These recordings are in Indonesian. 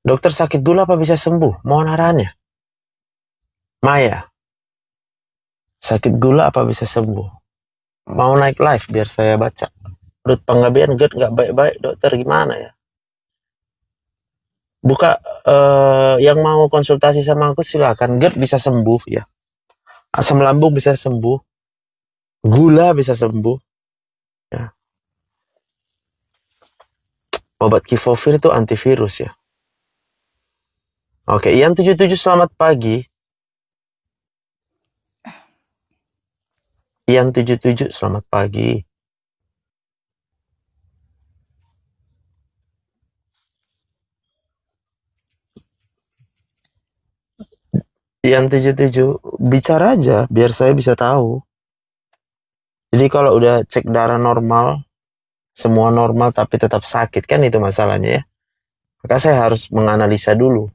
Dokter, sakit gula apa bisa sembuh? Mohon arahannya. Maya, sakit gula apa bisa sembuh? Mau naik live biar saya baca. Menurut Penggabean GERD nggak baik-baik, dokter gimana ya? Buka, yang mau konsultasi sama aku silakan. GERD bisa sembuh ya. Asam lambung bisa sembuh. Gula bisa sembuh. Ya. Obat Kifovir itu antivirus ya. Oke, Ian 77 selamat pagi. Ian 77 selamat pagi. Ian 77 bicara aja biar saya bisa tahu. Jadi kalau udah cek darah normal, semua normal tapi tetap sakit kan itu masalahnya ya. Maka saya harus menganalisa dulu.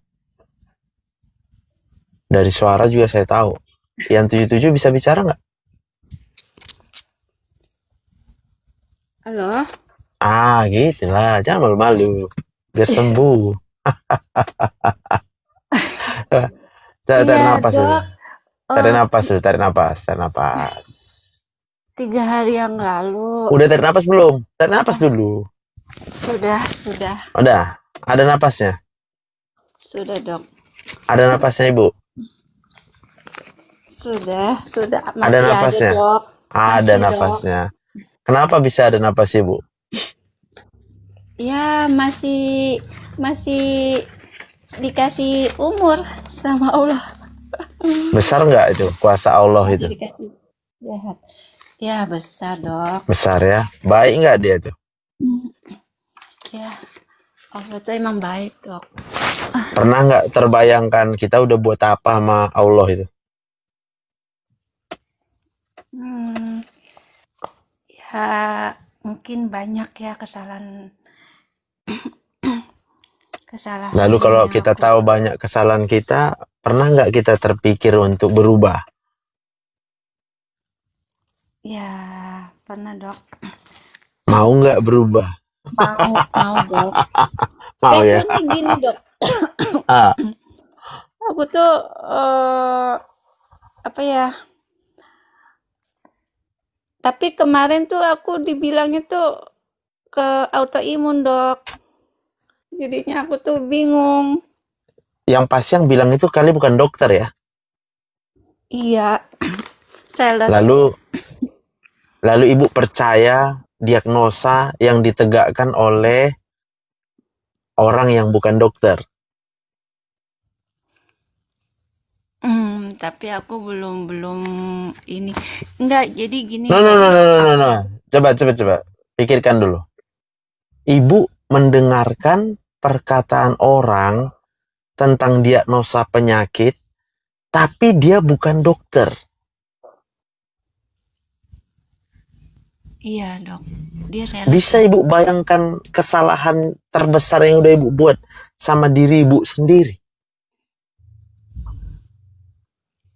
Dari suara juga saya tahu. Ian 77 bisa bicara nggak? Halo? Gitu lah. Jangan malu-malu. Biar sembuh. Tarik Iya, napas dulu. Dok. Tarik Oh, napas dulu. Tarik napas. Tarik napas. 3 hari yang lalu. Udah tarik napas belum? Tarik napas Oh, dulu. sudah, Udah. Ada napasnya. sudah, Dok. Ada napasnya, Ibu. Sudah. Ada Masih ada, napasnya. Dok. Ada Masih, Dok. napasnya. Kenapa bisa ada napas, Ibu? Ya, masih dikasih umur sama Allah. Besar nggak itu kuasa Allah Masih itu? dikasih sehat. Ya, besar, Dok. Besar ya. Baik nggak dia tuh? Ya, Allah tuh emang baik, Dok. Pernah nggak terbayangkan kita udah buat apa sama Allah itu? Hmm, ya, mungkin banyak ya kesalahan Lalu kalau yang kita aku. tahu banyak kesalahan kita, pernah nggak kita terpikir untuk berubah? Ya, pernah, Dok. Mau nggak berubah? Mau, Dok. Mau ya? Tapi gini, Dok. Ah, Aku tuh apa ya? Tapi kemarin tuh aku dibilangnya tuh ke autoimun, Dok. Jadinya aku tuh bingung. yang pasti yang bilang itu kali bukan dokter ya. Iya, sales. Lalu, ibu percaya diagnosa yang ditegakkan oleh orang yang bukan dokter. Tapi aku belum belum ini. Enggak, jadi gini No, no, loh, no, no, Dok. no, no, no. Coba. Pikirkan dulu. Ibu mendengarkan perkataan orang tentang diagnosa penyakit, tapi dia bukan dokter. Iya, Dok. Dia sales, Bisa Dok. ibu bayangkan kesalahan terbesar yang udah ibu buat sama diri ibu sendiri?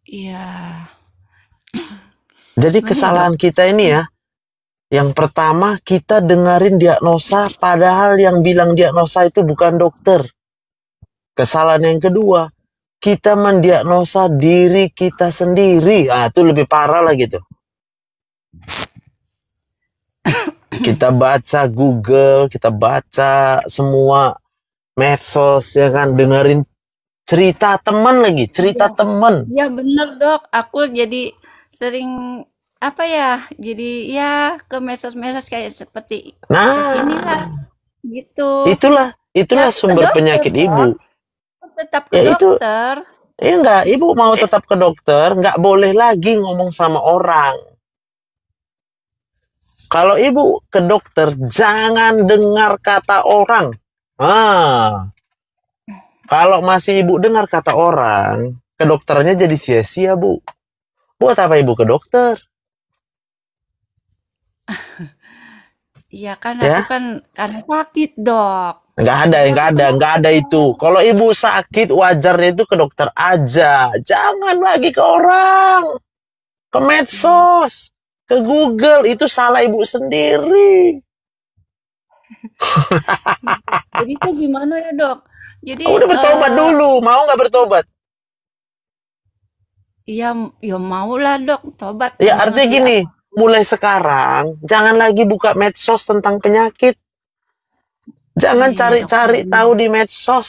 Iya. Jadi Sebenarnya, Dok. kesalahan kita ini ya, yang pertama kita dengerin diagnosa padahal yang bilang diagnosa itu bukan dokter. Kesalahan yang kedua, kita mendiagnosa diri kita sendiri. Itu lebih parah lagi tuh. Kita baca Google, kita baca semua medsos, ya kan, dengerin cerita teman lagi, cerita Iya. teman. Iya bener, Dok. Aku jadi sering apa ya? Jadi ya ke medsos-medsos kayak seperti ke sinilah Nah, gitu. itulah Tapi ke sumber dokter, penyakit ibu. Dok. Tetap ke Ya itu, dokter. ya enggak, ibu mau tetap ke dokter, nggak boleh lagi ngomong sama orang. Kalau ibu ke dokter, jangan dengar kata orang. Ah, kalau masih ibu dengar kata orang, ke dokternya jadi sia-sia, Bu. Buat apa ibu ke dokter? Iya kan aku Ya, kan karena sakit, Dok. Jadi aku nggak ada itu. Kalau ibu sakit, wajarnya itu ke dokter aja. Jangan lagi ke orang, ke iya. medsos, ke Google. Itu salah ibu sendiri. Jadi itu gimana ya, Dok? Jadi Udah bertobat dulu, mau nggak bertobat? ya ya mau lah, Dok, tobat Ya gimana artinya sih gini, aku. mulai sekarang jangan lagi buka medsos tentang penyakit. Jangan Iya iya, Dok. cari-cari tahu di medsos.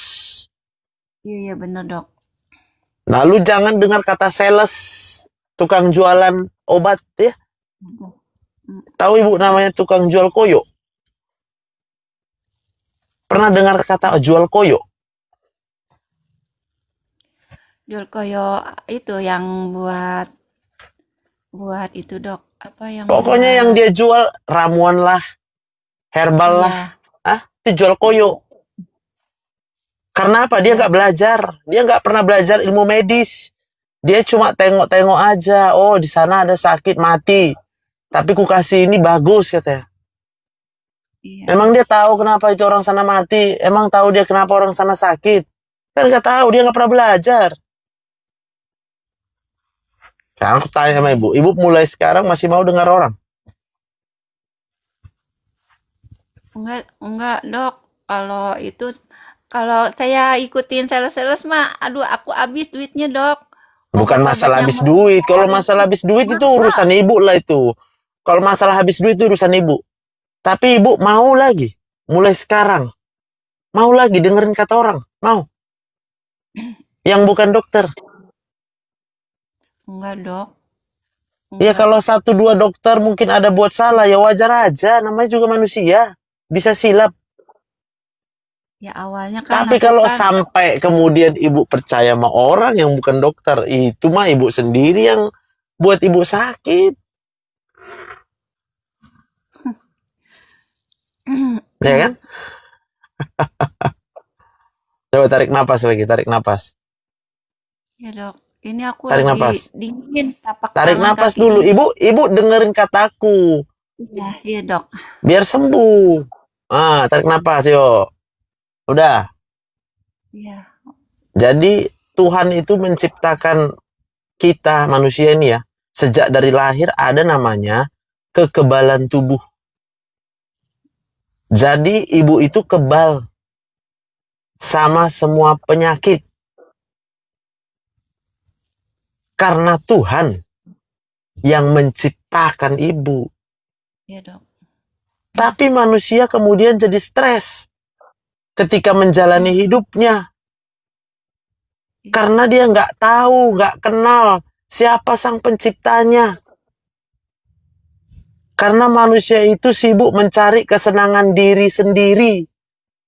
Iya iya bener, Dok. Lalu jangan dengar kata sales, tukang jualan obat ya. Mm, Tahu ibu namanya tukang jual koyo? Pernah dengar kata jual koyo? Jual koyo itu yang buat buat itu, Dok. Apa yang Pokoknya yang buat dia jual ramuan lah, herbal lah. iya Ah, itu jual koyo. Karena apa? Dia iya nggak belajar. Dia nggak pernah belajar ilmu medis. Dia cuma tengok-tengok aja. Oh, di sana ada sakit mati. Tapi ku kasih ini bagus katanya. iya. Emang dia tahu kenapa itu orang sana mati? Emang tahu dia kenapa orang sana sakit? Kan nggak tahu. Dia nggak pernah belajar. Sekarang aku tanya Iya sama iya. ibu. Ibu mulai sekarang masih mau dengar orang? Enggak, Dok. Kalau itu kalau saya ikutin sales-sales mah, aduh aku habis duitnya, Dok. Bukan masalah Obat-obatnya habis duit. Kalau mahal itu. masalah habis duit itu Mahal. urusan ibu lah itu. Kalau masalah habis duit itu urusan ibu. Tapi ibu mau lagi. Mulai sekarang. Mau lagi dengerin kata orang. Mau. Yang bukan dokter. Enggak, Dok. Ya Enggak. kalau satu dua dokter mungkin ada buat salah. Ya wajar aja. Namanya juga manusia. Bisa silap. Ya awalnya kan Tapi aku kalau kan sampai kemudian ibu percaya sama orang yang bukan dokter. Itu mah ibu sendiri yang buat ibu sakit. Ya kan? Coba tarik napas lagi. Tarik napas. ya, Dok. Ini aku Tarik lagi napas. dingin tapak Tarik tangan napas kaki dulu. ini. Ibu dengerin kataku. Iya, iya, Dok. Biar sembuh. Ah, tarik napas yuk. Udah. Iya. Jadi Tuhan itu menciptakan kita manusia ini ya. Sejak dari lahir ada namanya kekebalan tubuh. Jadi ibu itu kebal sama semua penyakit. Karena Tuhan yang menciptakan ibu. Iya, Dok. Tapi manusia kemudian jadi stres ketika menjalani hidupnya. Iya. Karena dia nggak tahu, nggak kenal siapa sang penciptanya. Karena manusia itu sibuk mencari kesenangan diri sendiri.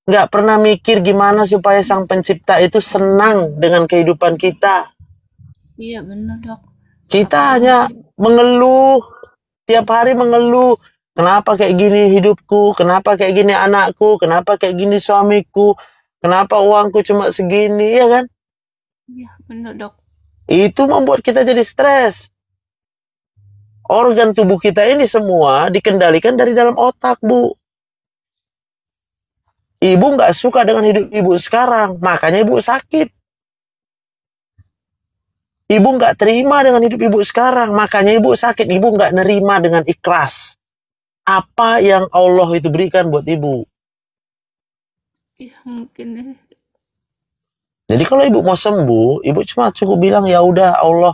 Nggak pernah mikir gimana supaya sang pencipta itu senang dengan kehidupan kita. Iya, bener, Dok. Kita Aku hanya mengeluh, tiap hari mengeluh. Kenapa kayak gini hidupku? Kenapa kayak gini anakku? Kenapa kayak gini suamiku? Kenapa uangku cuma segini, ya kan? iya, bener, Dok. Itu membuat kita jadi stres. Organ tubuh kita ini semua dikendalikan dari dalam otak, Bu. Ibu nggak suka dengan hidup ibu sekarang, makanya ibu sakit. Ibu nggak terima dengan hidup ibu sekarang, makanya ibu sakit. Ibu nggak nerima dengan ikhlas apa yang Allah itu berikan buat ibu. Iya, mungkin ya. Jadi kalau ibu mau sembuh, ibu cuma cukup bilang ya udah Allah,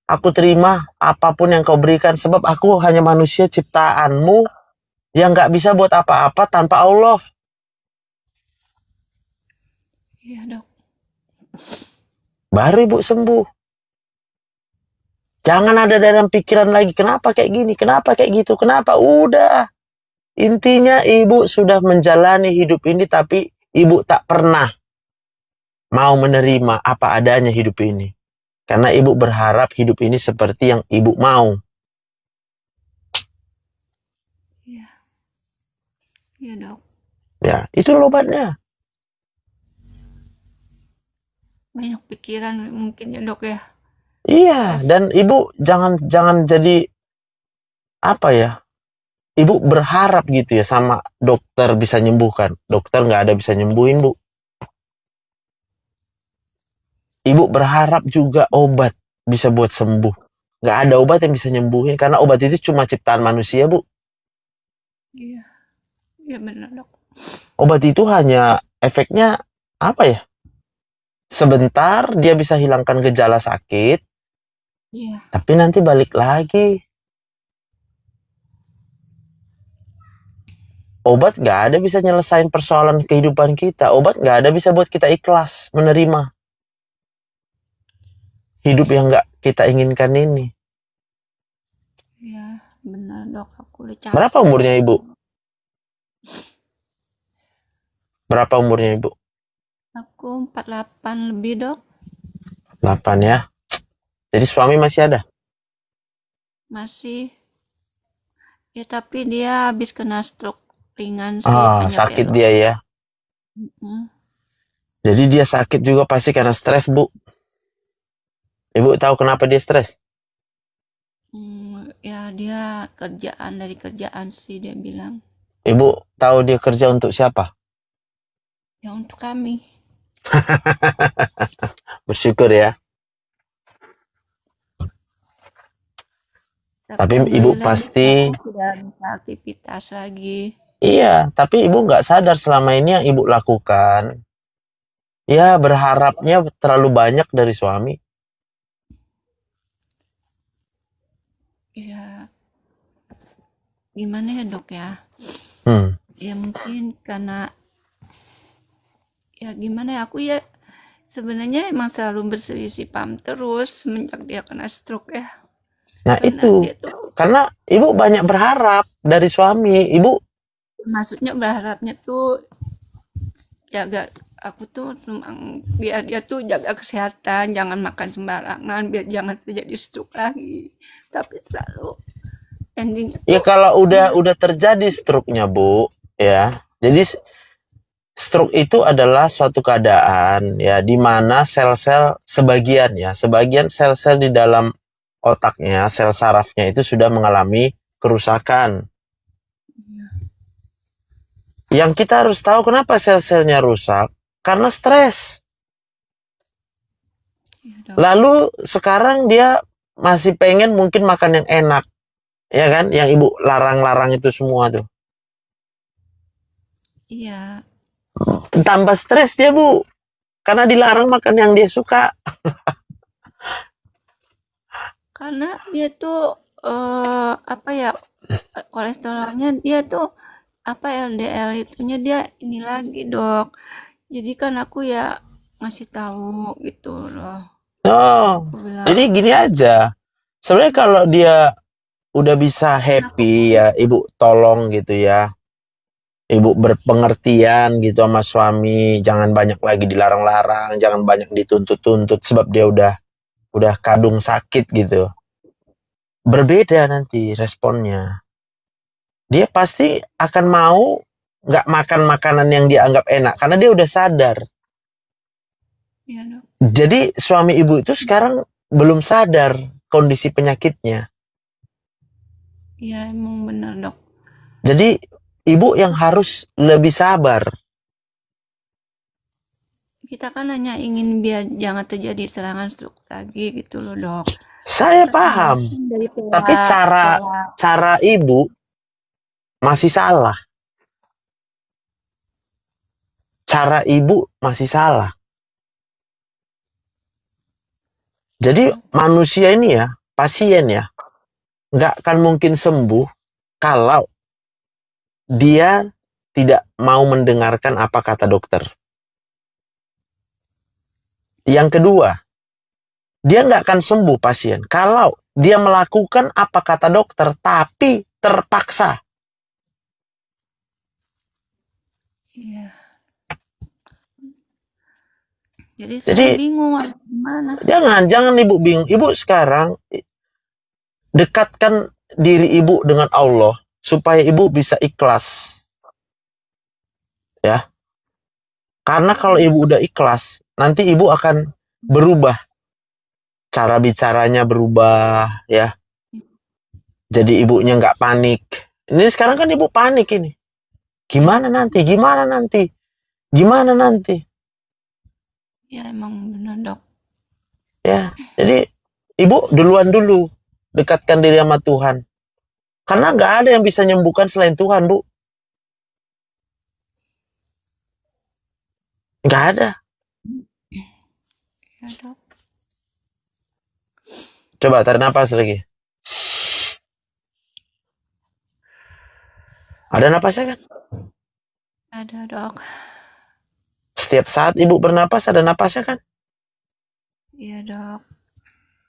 aku terima apapun yang kau berikan sebab aku hanya manusia ciptaanmu yang nggak bisa buat apa-apa tanpa Allah. Iya, Dok. Baru ibu sembuh. Jangan ada dalam pikiran lagi, kenapa kayak gini, kenapa kayak gitu, kenapa, udah. Intinya ibu sudah menjalani hidup ini tapi ibu tak pernah mau menerima apa adanya hidup ini. Karena ibu berharap hidup ini seperti yang ibu mau. Iya. Iya, Dok. Ya, itu obatnya. Banyak pikiran mungkin ya, Dok ya. Iya, dan ibu jangan jadi apa ya? Ibu berharap gitu ya sama dokter bisa nyembuhkan. Dokter nggak ada bisa nyembuhin, Bu. Ibu berharap juga obat bisa buat sembuh. Nggak ada obat yang bisa nyembuhin karena obat itu cuma ciptaan manusia, Bu. Iya. Iya, bener, Dok. Obat itu hanya efeknya apa ya? Sebentar dia bisa hilangkan gejala sakit, Iya. tapi nanti balik lagi. Obat nggak ada bisa nyelesain persoalan kehidupan kita. Obat nggak ada bisa buat kita ikhlas menerima hidup yang nggak kita inginkan ini. Iya, benar dok. Aku udah capek. Berapa umurnya ibu? Berapa umurnya ibu? Aku 48 lebih dok. 8 ya. Jadi suami masih ada? Masih. Ya tapi dia habis kena stroke ringan sih. Ah, Tanjap sakit ya, dia ya. dok. Jadi dia sakit juga pasti karena stres, Bu. Ibu tahu kenapa dia stres? Ya dia dari kerjaan sih dia bilang. Ibu tahu dia kerja untuk siapa? Ya untuk kami. Bersyukur ya. Tapi ibu alhamdulillah pasti sudah bisa aktivitas lagi. iya, tapi ibu nggak sadar selama ini yang ibu lakukan. Ya berharapnya terlalu banyak dari suami. Ya gimana ya dok ya? Ya mungkin karena ya gimana ya, aku ya sebenarnya emang selalu berselisih paham terus semenjak dia kena stroke ya. Nah Karena itu dia tuh, karena ibu banyak berharap dari suami. Ibu maksudnya berharapnya tuh jaga aku tuh biar dia tuh jaga kesehatan, jangan makan sembarangan, biar jangan terjadi stroke lagi. Tapi selalu endingnya ya tuh kalau udah terjadi stroke-nya, Bu, ya. Jadi stroke itu adalah suatu keadaan ya di mana sel-sel sebagian sel-sel di dalam otaknya, sel sarafnya itu sudah mengalami kerusakan. Yang kita harus tahu kenapa sel-selnya rusak, karena stres. ya, dok. Lalu sekarang dia masih pengen mungkin makan yang enak. Ya kan? Yang ibu larang-larang itu semua tuh. Iya. Tambah stres dia, Bu. Karena dilarang makan yang dia suka. Karena dia tuh apa ya, kolesterolnya dia tuh apa LDL itunya dia ini lagi dok. Jadi kan aku ya ngasih tahu gitu loh. Oh, Aku bilang, jadi gini aja. Sebenarnya kalau dia udah bisa happy ya, ibu tolong gitu ya. Ibu berpengertian gitu sama suami, jangan banyak lagi dilarang-larang, jangan banyak dituntut-tuntut sebab dia udah kadung sakit gitu. Berbeda nanti responnya. Dia pasti akan mau nggak makan makanan yang dia anggap enak karena dia udah sadar. iya dok. Jadi suami ibu itu sekarang belum sadar kondisi penyakitnya. Iya emang bener dok. Jadi ibu yang harus lebih sabar. Kita kan hanya ingin biar jangan terjadi serangan stroke lagi gitu loh dok. Saya paham. Tapi cara ibu masih salah. Cara ibu masih salah. Jadi manusia ini ya, pasien ya, nggak akan mungkin sembuh kalau dia tidak mau mendengarkan apa kata dokter. Yang kedua, dia nggak akan sembuh pasien kalau dia melakukan apa kata dokter tapi terpaksa. Iya. Jadi saya bingung gimana. Jangan ibu bingung. Ibu sekarang dekatkan diri ibu dengan Allah supaya ibu bisa ikhlas. Ya. Karena kalau ibu udah ikhlas, nanti ibu akan berubah. Cara bicaranya berubah, ya. Jadi ibunya nggak panik. Ini sekarang kan ibu panik ini. Gimana nanti? Gimana nanti? Gimana nanti? Ya emang benar dok. Ya, jadi ibu duluan dulu dekatkan diri sama Tuhan. Karena nggak ada yang bisa menyembuhkan selain Tuhan, Bu. Nggak ada. Ya dok. Coba tarik napas lagi. Ada napasnya kan? Ada dok. Setiap saat ibu bernapas ada napasnya kan? Iya dok.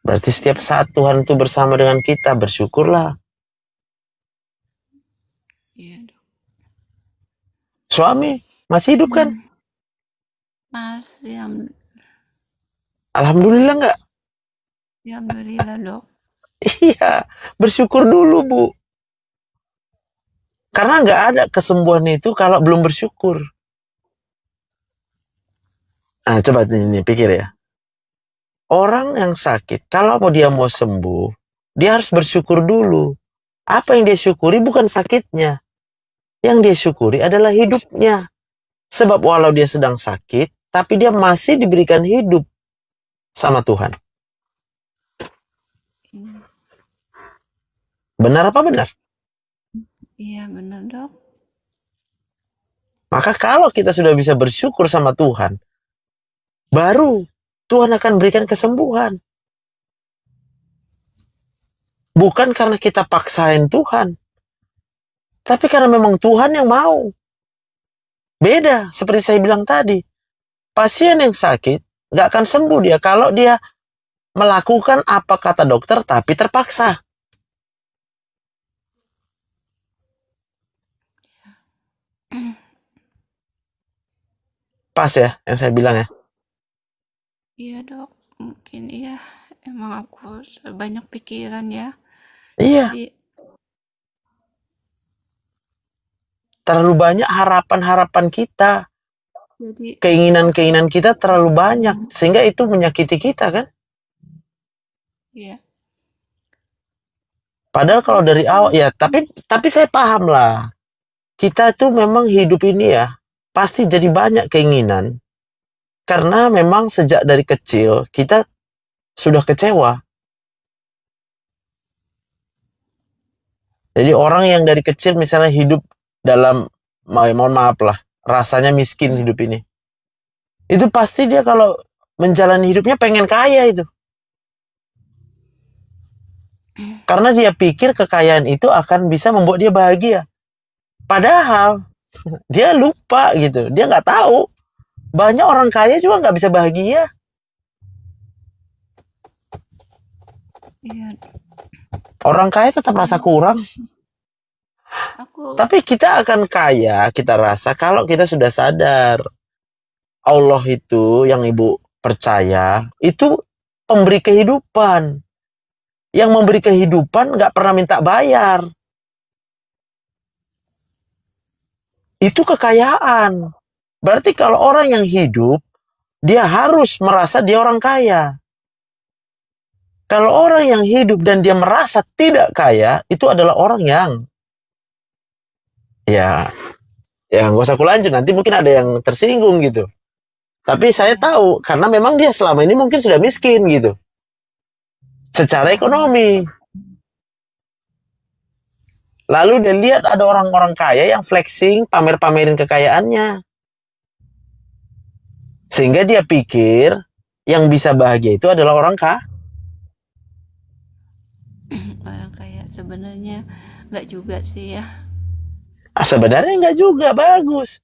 Berarti setiap saat Tuhan itu bersama dengan kita, bersyukurlah. Iya dok. Suami masih hidup kan? Masih, Alhamdulillah nggak? alhamdulillah dok. Iya, bersyukur dulu Bu. Karena nggak ada kesembuhan itu kalau belum bersyukur. Nah, coba ini pikir ya. Orang yang sakit, kalau dia mau sembuh, dia harus bersyukur dulu. Apa yang dia syukuri bukan sakitnya. Yang dia syukuri adalah hidupnya. Sebab walau dia sedang sakit, tapi dia masih diberikan hidup sama Tuhan. Benar apa benar? Iya benar dok. Maka kalau kita sudah bisa bersyukur sama Tuhan, baru Tuhan akan berikan kesembuhan. Bukan karena kita paksain Tuhan, tapi karena memang Tuhan yang mau. Beda, seperti saya bilang tadi. Pasien yang sakit, nggak akan sembuh dia kalau dia melakukan apa kata dokter, tapi terpaksa. Pas ya, yang saya bilang ya. Iya dok. Mungkin iya. Emang aku banyak pikiran ya. Iya, Jadi terlalu banyak harapan-harapan kita. jadi Keinginan-keinginan kita terlalu banyak. Sehingga itu menyakiti kita kan. ya. Padahal kalau dari awal, ya tapi saya paham lah. Kita tuh memang hidup ini ya, pasti jadi banyak keinginan. Karena memang sejak dari kecil, kita sudah kecewa. Jadi orang yang dari kecil misalnya hidup dalam, mohon maaf lah, rasanya miskin hidup ini. Itu pasti dia kalau menjalani hidupnya pengen kaya itu. Karena dia pikir kekayaan itu akan bisa membuat dia bahagia. Padahal dia lupa gitu. Dia nggak tahu. Banyak orang kaya juga nggak bisa bahagia. Iya. Orang kaya tetap rasa kurang. Aku Tapi kita akan kaya, kita rasa kalau kita sudah sadar. Allah itu yang ibu percaya, itu pemberi kehidupan. Yang memberi kehidupan nggak pernah minta bayar. Itu kekayaan. Berarti kalau orang yang hidup, dia harus merasa dia orang kaya. Kalau orang yang hidup dan dia merasa tidak kaya, itu adalah orang yang, ya, nggak usah aku lanjut, nanti mungkin ada yang tersinggung gitu. Tapi saya tahu, karena memang dia selama ini mungkin sudah miskin gitu. Secara ekonomi. Lalu dia lihat ada orang-orang kaya yang flexing, pamer-pamerin kekayaannya. Sehingga dia pikir yang bisa bahagia itu adalah orang kaya. orang kayak sebenarnya nggak juga sih ya. Sebenarnya enggak juga, bagus.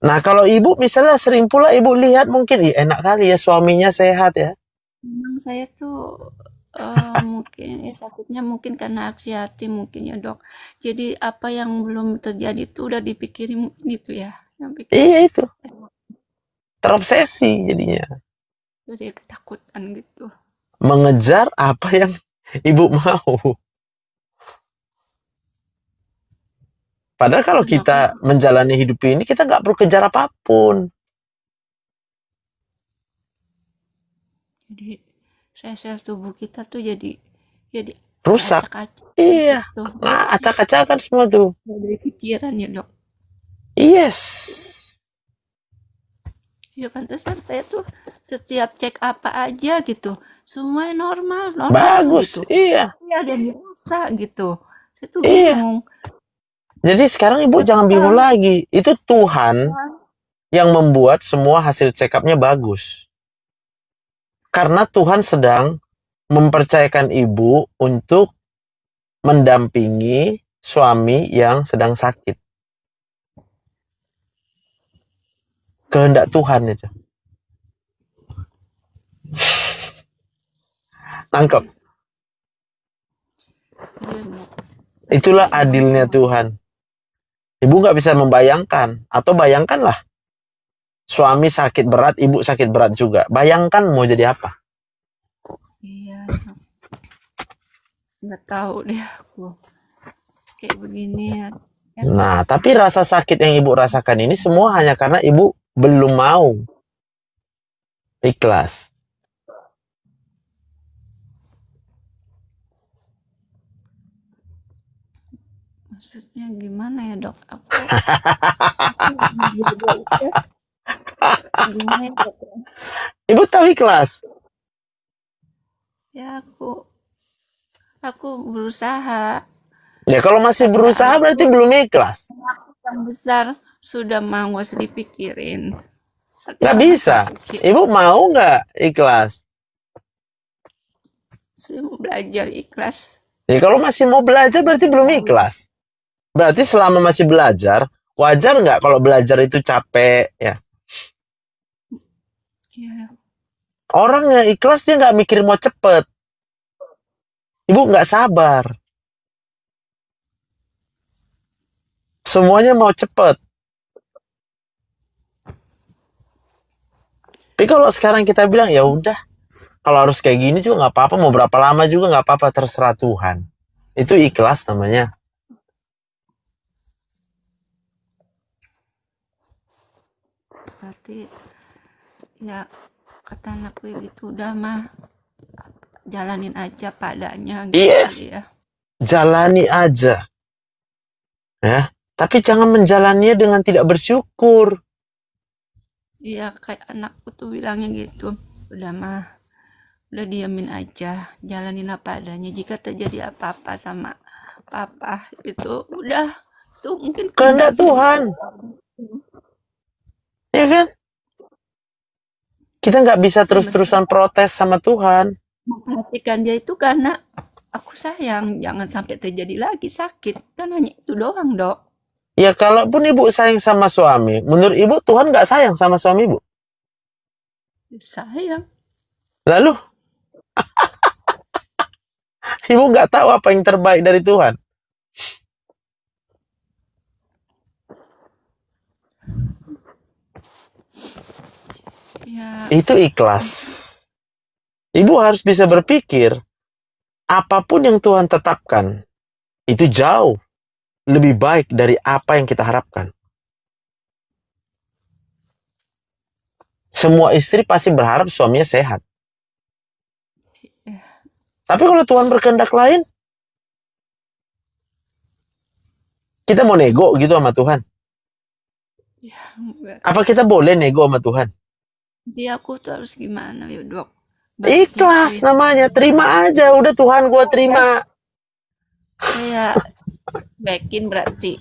Nah kalau ibu misalnya sering pula ibu lihat mungkin, enak kali ya suaminya sehat ya. Memang saya tuh mungkin ya sakitnya mungkin karena aksi hati mungkin ya dok. Jadi apa yang belum terjadi tuh udah dipikirin mungkin itu ya. Yang bikin Iya itu, terobsesi jadinya. jadi ketakutan gitu. Mengejar apa yang ibu mau. Padahal kalau kita menjalani hidup ini, kita nggak perlu kejar apapun. Jadi sel-sel tubuh kita tuh jadi Rusak. acak-acak Iya. gitu. Nah, acak-acakan semua tuh. Dari pikiran ya dok. Yes. Ya pantesan saya tuh setiap cek apa aja gitu, semua normal, normal Bagus. gitu. Iya. Iya ada yang dirasa gitu. Saya tuh Iya. bingung. Jadi sekarang ibu jangan bingung lagi. Itu Tuhan yang membuat semua hasil check up-nya bagus. Karena Tuhan sedang mempercayakan ibu untuk mendampingi suami yang sedang sakit. Kehendak Tuhan itu. Nangkep. Iya, Dok. Itulah adilnya Tuhan. Ibu nggak bisa membayangkan. Atau bayangkanlah. Suami sakit berat, ibu sakit berat juga. Bayangkan mau jadi apa? Iya, Dok. Nggak tahu deh aku. Kayak begini ya. Nah, tapi rasa sakit yang ibu rasakan ini semua hanya karena ibu belum mau ikhlas. Maksudnya gimana ya, Dok? Aku juga ikhlas. Gimana ya, Dok? Ibu tahu ikhlas? Ya aku berusaha. Ya kalau masih Karena berusaha berarti belum ikhlas. aku yang besar sudah mau harus dipikirin. Tapi Nggak kalau bisa. aku pikir, Ibu mau nggak ikhlas? saya mau belajar ikhlas. Ya kalau masih mau belajar berarti belum ikhlas. Berarti selama masih belajar, wajar nggak kalau belajar itu capek ya? Ya, Orang yang ikhlas dia nggak mikir mau cepet. Ibu nggak sabar. Semuanya mau cepet. Tapi kalau sekarang kita bilang ya udah, kalau harus kayak gini juga nggak apa-apa, mau berapa lama juga nggak apa-apa, terserah Tuhan. Itu ikhlas namanya. berarti ya kata anakku ya gitu udah mah jalanin aja padanya gitu Yes. kali ya. Jalani aja. Ya, tapi jangan menjalaninya dengan tidak bersyukur. Iya kayak anakku tuh bilangnya gitu. Udah mah udah diamin aja, jalanin apa adanya. Jika terjadi apa-apa sama papa itu udah tuh mungkin Kehendak Tuhan. Ya kan? Kita nggak bisa terus-terusan protes sama Tuhan. Memperhatikan dia itu karena aku sayang, jangan sampai terjadi lagi sakit. Kan hanya itu doang, Dok. Ya kalaupun ibu sayang sama suami, menurut ibu Tuhan nggak sayang sama suami ibu. Sayang. Lalu, ibu nggak tahu apa yang terbaik dari Tuhan. Ya, Itu ikhlas. Ibu harus bisa berpikir, apapun yang Tuhan tetapkan, itu jauh lebih baik dari apa yang kita harapkan. Semua istri pasti berharap suaminya sehat. Tapi kalau Tuhan berkehendak lain, kita mau nego gitu sama Tuhan. ya enggak. Apa kita boleh nego sama Tuhan? Dia aku tuh harus gimana ya, Dok? Ikhlas namanya, terima aja. Udah Tuhan gua terima. Saya baikin berarti.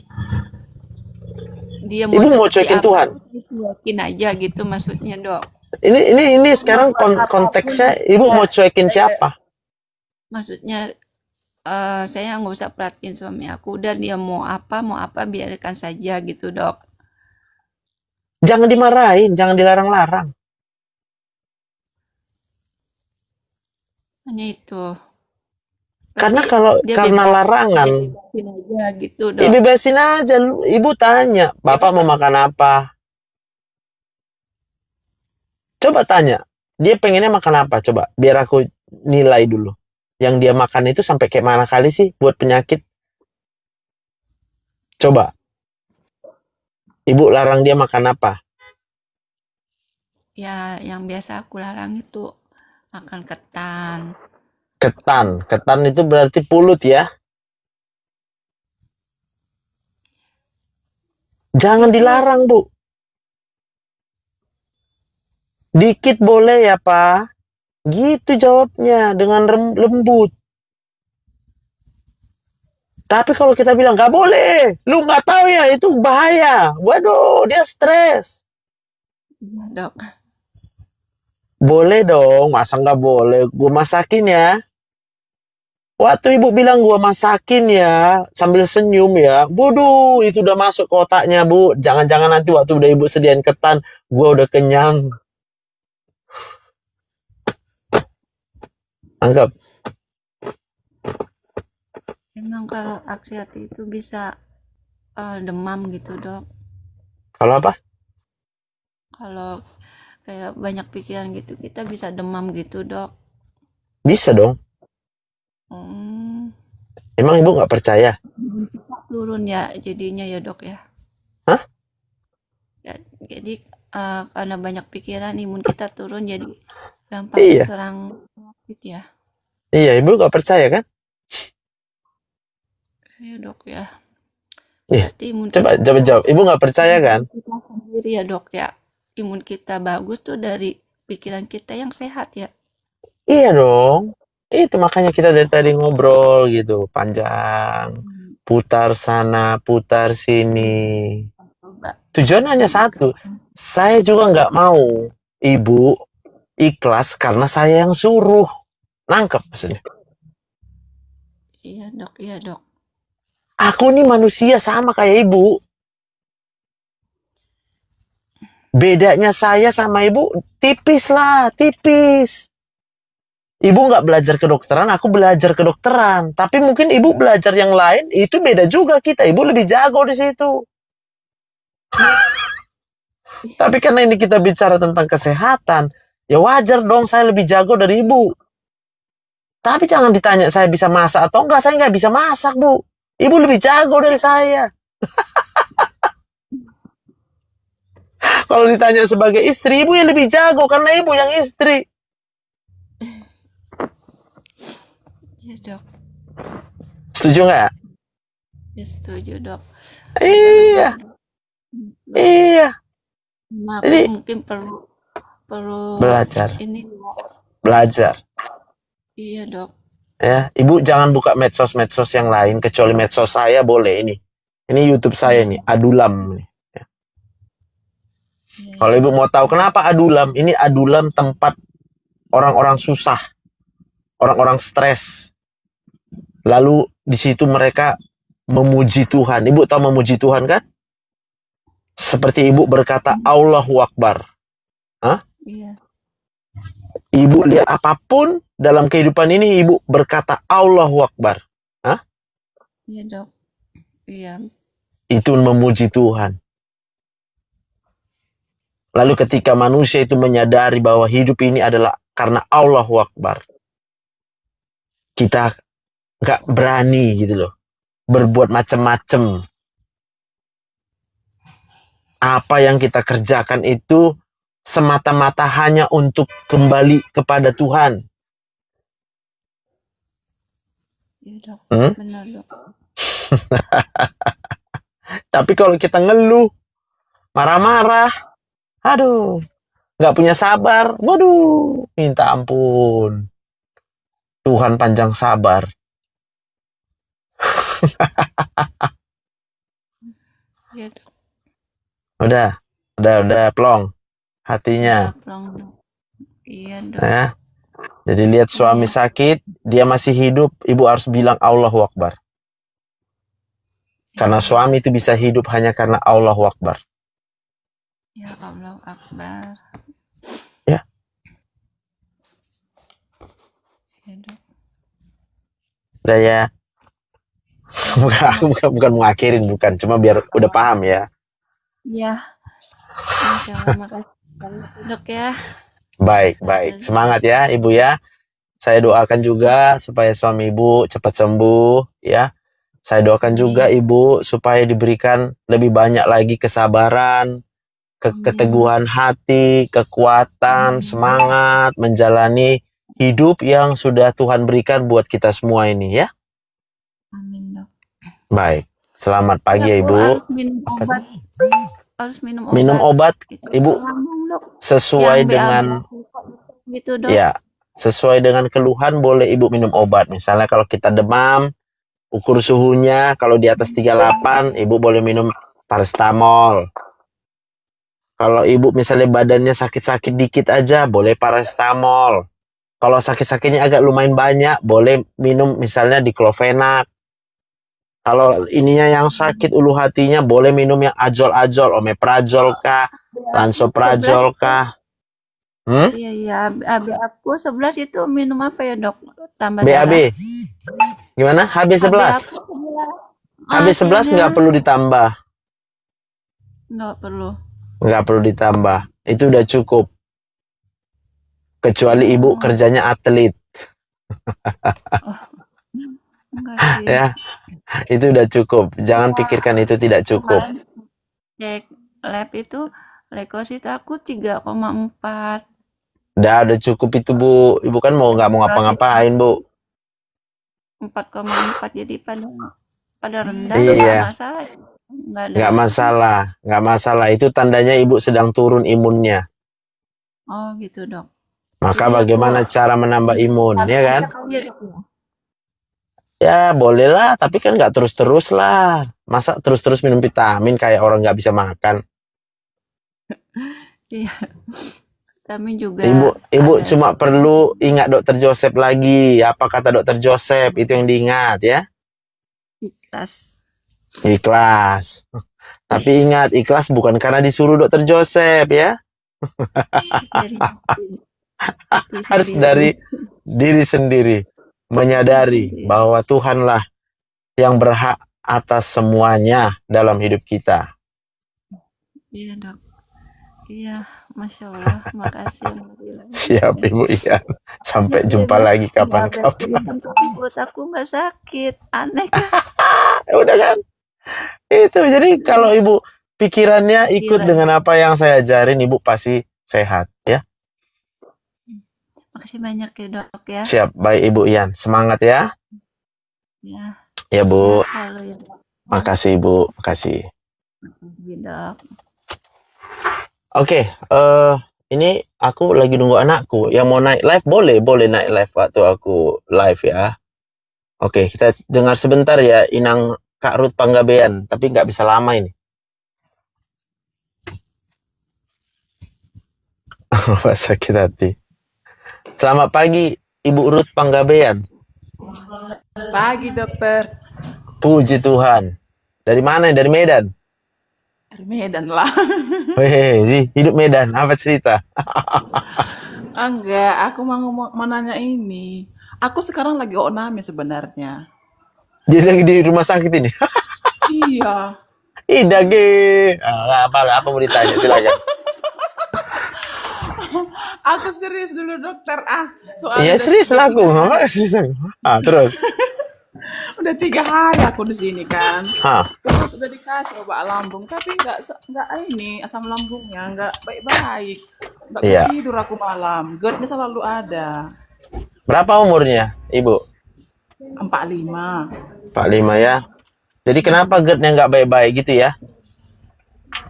Dia Ibu mau cuekin Tuhan. Cuekin aja gitu maksudnya, Dok. Ini sekarang konteksnya ibu mau cuekin siapa? Maksudnya saya nggak usah perhatiin suami aku, udah dia mau apa biarkan saja gitu, Dok. Jangan dimarahin, jangan dilarang-larang. Hanya itu. Karena Berarti kalau dia karena bebas, larangan, dia bebasin aja gitu, ya Dok. bebasin aja. Ibu tanya, Bapak mau makan apa? Coba tanya, dia pengennya makan apa? Coba, biar aku nilai dulu. Yang dia makan itu sampai kayak mana kali sih buat penyakit? Coba, ibu larang dia makan apa? Ya, yang biasa aku larang itu makan ketan. Ketan itu berarti pulut ya. Jangan dilarang, Bu. Dikit boleh ya, Pak. Gitu jawabnya, dengan lembut. Tapi kalau kita bilang, nggak boleh. Lu nggak tahu ya, itu bahaya. Waduh, dia stres. Iya, Dok. Boleh dong, masa nggak boleh? Gue masakin ya. Waktu ibu bilang gua masakin ya, sambil senyum ya. Bodoh, itu udah masuk ke otaknya, Bu. Jangan-jangan nanti waktu udah ibu sediain ketan, gua udah kenyang. Anggap. Emang kalau anxiety itu bisa demam gitu, Dok. Kalau apa? Kalau kayak banyak pikiran gitu, kita bisa demam gitu, Dok. Bisa dong. Hmm, Emang ibu nggak percaya? imun kita turun ya jadinya ya, Dok ya. Hah? Ya, jadi karena banyak pikiran imun kita turun jadi gampang Iya. terserang penyakit ya. Iya, ibu nggak percaya kan? Iya, Dok ya. Ih, Berarti imun coba kita jawab. Ibu nggak percaya dari kan? kita sendiri ya, Dok ya. Imun kita bagus tuh dari pikiran kita yang sehat ya. Iya dong. Itu makanya kita dari tadi ngobrol gitu, panjang. Hmm, Putar sana, putar sini. coba Tujuan hanya satu. diterapkan. Saya juga nggak mau ibu ikhlas karena saya yang suruh. Nangkep maksudnya. Iya, Dok, iya, Dok. Aku nih manusia sama kayak ibu. Bedanya saya sama ibu tipis lah, tipis. Ibu nggak belajar kedokteran, aku belajar kedokteran. Tapi mungkin ibu belajar yang lain, itu beda juga kita. Ibu lebih jago di situ. Tapi karena ini kita bicara tentang kesehatan, ya wajar dong saya lebih jago dari ibu. Tapi jangan ditanya saya bisa masak atau enggak, saya nggak bisa masak, Bu. Ibu lebih jago dari saya. Kalau ditanya sebagai istri, ibu yang lebih jago karena ibu yang istri. Iya, Dok. Setuju nggak? Ya setuju, Dok. Iya, Dok. iya. Cuma aku Jadi mungkin perlu perlu belajar, ini, Dok. belajar. Iya, Dok. Ya, ibu jangan buka medsos-medsos yang lain kecuali medsos saya boleh ini. Ini YouTube saya Iya, nih, Adulam. iya, Kalau iya, ibu Dok. mau tahu kenapa Adulam, ini Adulam tempat orang-orang susah, orang-orang stres. Lalu di situ mereka memuji Tuhan. Ibu tahu memuji Tuhan kan? Seperti ibu berkata Allahu Akbar. Hah? Iya, Ibu lihat apapun dalam kehidupan ini, ibu berkata Allahu Akbar. Hah? iya, Dok. Iya, Itu memuji Tuhan. Lalu ketika manusia itu menyadari bahwa hidup ini adalah karena Allahu Akbar, kita nggak berani gitu loh, berbuat macam-macam. Apa yang kita kerjakan itu semata-mata hanya untuk kembali kepada Tuhan. iya, Dok. Hmm? Benar, Dok. Tapi kalau kita ngeluh, marah-marah, aduh, nggak punya sabar, waduh, minta ampun. Tuhan panjang sabar. Iya, Dok. Udah plong Udah hatinya. plong, Dok. Iya, Dok. Ya. Jadi lihat suami Iya, sakit, dia masih hidup, ibu harus bilang Allahu Akbar. Karena iya. suami itu bisa hidup hanya karena Allahu Akbar. Ya Allah Akbar. Ya. Iya, Dok. Udah ya. bukan mau akhirin, bukan. Cuma biar udah paham ya. Iya, insya Allah. Makasih banyak, Dok ya. Baik. Semangat ya, Ibu ya. Saya doakan juga supaya suami Ibu cepat sembuh ya. Saya doakan juga Amin. Ibu supaya diberikan lebih banyak lagi kesabaran, Amin. keteguhan hati, kekuatan, semangat menjalani hidup yang sudah Tuhan berikan buat kita semua ini ya. Amin, Dok. Baik. Selamat pagi ya, Aku Ibu. harus minum obat. Harus minum obat. Minum obat, Gitu. Ibu, Dok. sesuai Yang dengan gitu, Dok. ya, sesuai dengan keluhan boleh Ibu minum obat. Misalnya kalau kita demam, ukur suhunya kalau di atas 38, Ibu boleh minum paracetamol. Kalau ibu misalnya badannya sakit-sakit dikit aja, boleh paracetamol. Kalau sakit-sakitnya agak lumayan banyak, boleh minum misalnya diclofenac. Kalau ininya yang sakit ulu hatinya, boleh minum yang ajol-ajol, omeprazol kah, Aku 11 lansoprazol itu, kah. Hmm? iya iya, AB aku 11 itu minum apa ya dok? Tambah BAB. darah. Gimana? AB HB11. aku 11. HB11 Hasilnya nggak perlu ditambah. nggak perlu. Nggak perlu ditambah. Itu udah cukup. Kecuali ibu Oh, kerjanya atlet. oh, enggak sih. Ya, itu udah cukup. Jangan Iya, pikirkan itu tidak cukup. kemarin cek lab itu leukosit aku 3,4. Udah cukup itu, Bu. Ibu kan nggak mau Trosit ngapa-ngapain, Bu. 4,4 jadi pada rendah nggak Iya, masalah. Nggak ada nggak lagi. masalah. Nggak masalah. Itu tandanya ibu sedang turun imunnya. Oh gitu dok. Maka Jadi aku bagaimana cara menambah imun, vitamin ya kan? aja kali ya dok ya. Ya, bolehlah. Tapi kan nggak terus-terus lah. Masa terus-terus minum vitamin kayak orang nggak bisa makan? Iya, vitamin juga Ibu ada cuma perlu ingat Dokter Joseph lagi. Apa kata Dokter Joseph? Itu yang diingat ya. ikhlas. Ikhlas. Tapi ingat, ikhlas bukan karena disuruh Dokter Joseph ya. Dari hati Harus sendiri. dari diri sendiri. Menyadari Sendiri. bahwa Tuhanlah yang berhak atas semuanya dalam hidup kita. Iya dok. Iya, masya Allah. Makasih. Alhamdulillah. Siap Ibu Ian. Sampai Iya, jumpa Dok. lagi Diabetes kapan-kapan. tapi perut aku nggak sakit. Aneh kan? Udah kan? Itu. Jadi kalau Ibu pikirannya ikut Gila. dengan apa yang saya ajarin, Ibu pasti sehat ya. Makasih banyak ya dok ya. Siap. Baik Ibu Ian. Semangat ya. Ya, Ya Bu. sehat selalu ya dok. Makasih Ibu. Makasih. Makasih dok. Oke, ini aku lagi nunggu anakku yang mau naik live. Boleh naik live waktu aku live ya. Oke, kita dengar sebentar ya Inang Kak Ruth Panggabean, tapi nggak bisa lama ini. Apa sakit hati. Selamat pagi Ibu Ruth Panggabean. Pagi dokter. Puji Tuhan. Dari mana? Dari Medan. Dari Medan lah. Weh, hidup Medan. Apa cerita? Enggak, aku mau nanya ini. Aku sekarang lagi oname sebenarnya. Jadi lagi di rumah sakit ini. Iya. Idage. Apa mau ditanya? Silakan. Aku serius dulu dokter. Iya serius lah aku. Serius aku. Terus. Udah 3 hari aku di sini kan. Hah. Terus udah dikasih obat lambung, tapi nggak ini asam lambungnya nggak baik-baik. Nggak Iya. tidur aku malam. GERD-nya selalu ada. Berapa umurnya, Ibu? 45. 45 ya. Jadi kenapa GERD-nya nggak baik-baik gitu ya?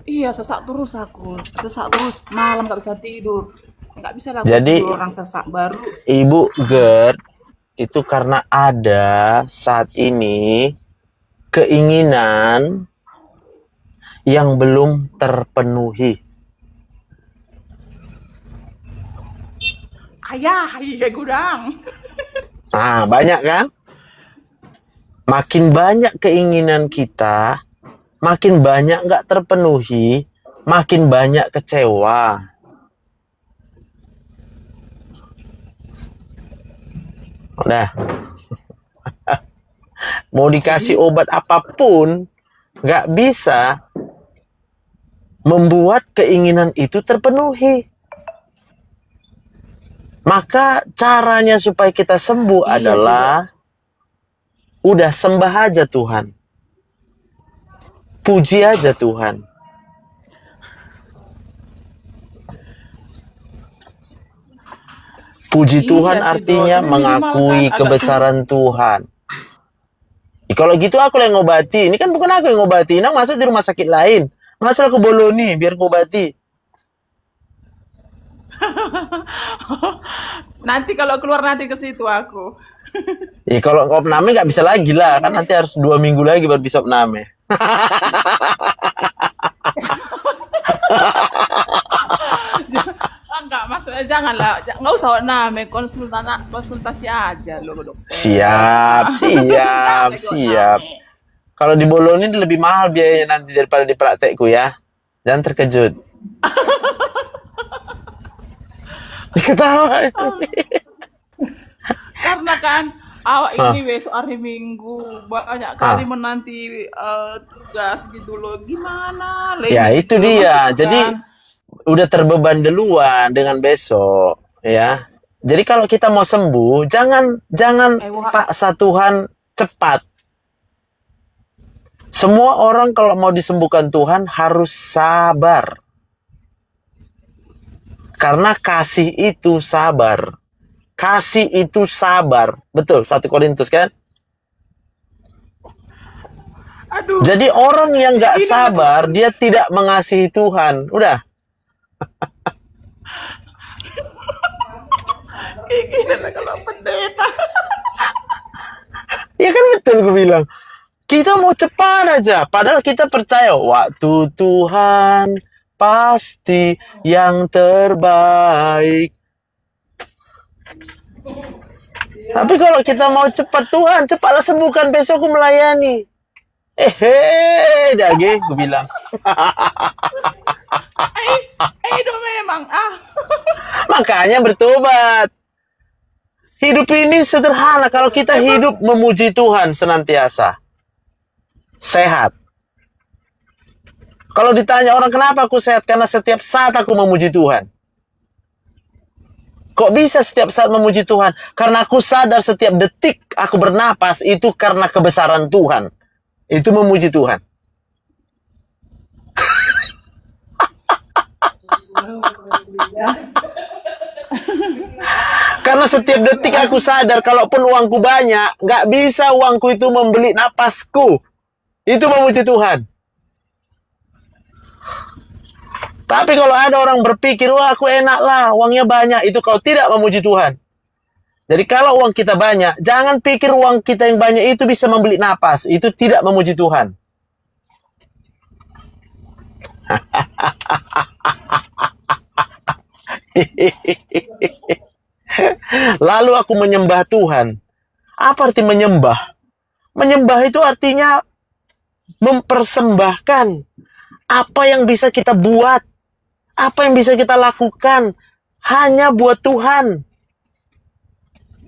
Iya, sesak terus aku. Sesak terus, malam nggak bisa tidur. Nggak bisa lah Jadi tidur orang sesak baru. Ibu GERD itu karena ada saat ini keinginan yang belum terpenuhi. Ayah, iya gudang. Nah, banyak kan? Makin banyak keinginan kita, makin banyak nggak terpenuhi, makin banyak kecewa. Udah. Mau dikasih obat apapun, nggak bisa membuat keinginan itu terpenuhi. Maka caranya supaya kita sembuh Iya adalah udah sembah aja Tuhan. Puji aja Tuhan. Puji Tuhan Iya sih, artinya Dok. Tapi mengakui minimal kan agak kebesaran Tuhan. Kalau gitu aku yang ngobati. Ini kan bukan aku yang ngobati. Nang masuk di rumah sakit lain. Masuk aku boloni biar ngobati. Nanti kalau keluar nanti ke situ aku. Kalau opname nggak bisa lagi lah. Kan nanti harus 2 minggu lagi baru bisa opname. maksudnya janganlah, nggak usah namanya konsultasi aja lo ke dokter. Siap, siap, siap. Kalau di Boloni lebih mahal biayanya nanti daripada di praktekku ya. Jangan terkejut. Ketawa. Karena kan awak ini besok hari Minggu banyak kali menanti tugas gitu loh. Gimana? Ya itu gitu, dia. maksudnya Jadi kan. udah terbeban duluan dengan besok, ya. Jadi kalau kita mau sembuh, jangan paksa Tuhan cepat. Semua orang kalau mau disembuhkan Tuhan harus sabar. Karena kasih itu sabar. Kasih itu sabar. Betul, 1 Korintus kan? Aduh, Jadi orang yang nggak sabar, dia tidak mengasihi Tuhan. Udah. gila kalau pendeta. Ya kan betul gue bilang. Kita mau cepat aja. Padahal kita percaya waktu Tuhan pasti yang terbaik. Tapi kalau kita mau cepat, Tuhan cepatlah sembuhkan, besok aku melayani. Dage, gue bilang. Itu memang Makanya bertobat. Hidup ini sederhana kalau kita hidup memuji Tuhan senantiasa. Sehat. Kalau ditanya orang kenapa aku sehat? Karena setiap saat aku memuji Tuhan. Kok bisa setiap saat memuji Tuhan? Karena aku sadar setiap detik aku bernapas itu karena kebesaran Tuhan. Itu memuji Tuhan. Karena setiap detik aku sadar kalaupun uangku banyak, nggak bisa uangku itu membeli napasku. Itu memuji Tuhan. Tapi kalau ada orang berpikir, wah aku enak lah, uangnya banyak, itu kau tidak memuji Tuhan. Jadi kalau uang kita banyak, jangan pikir uang kita yang banyak itu bisa membeli napas. Itu tidak memuji Tuhan. Lalu aku menyembah Tuhan. Apa arti menyembah? Menyembah itu artinya mempersembahkan apa yang bisa kita buat, apa yang bisa kita lakukan hanya buat Tuhan.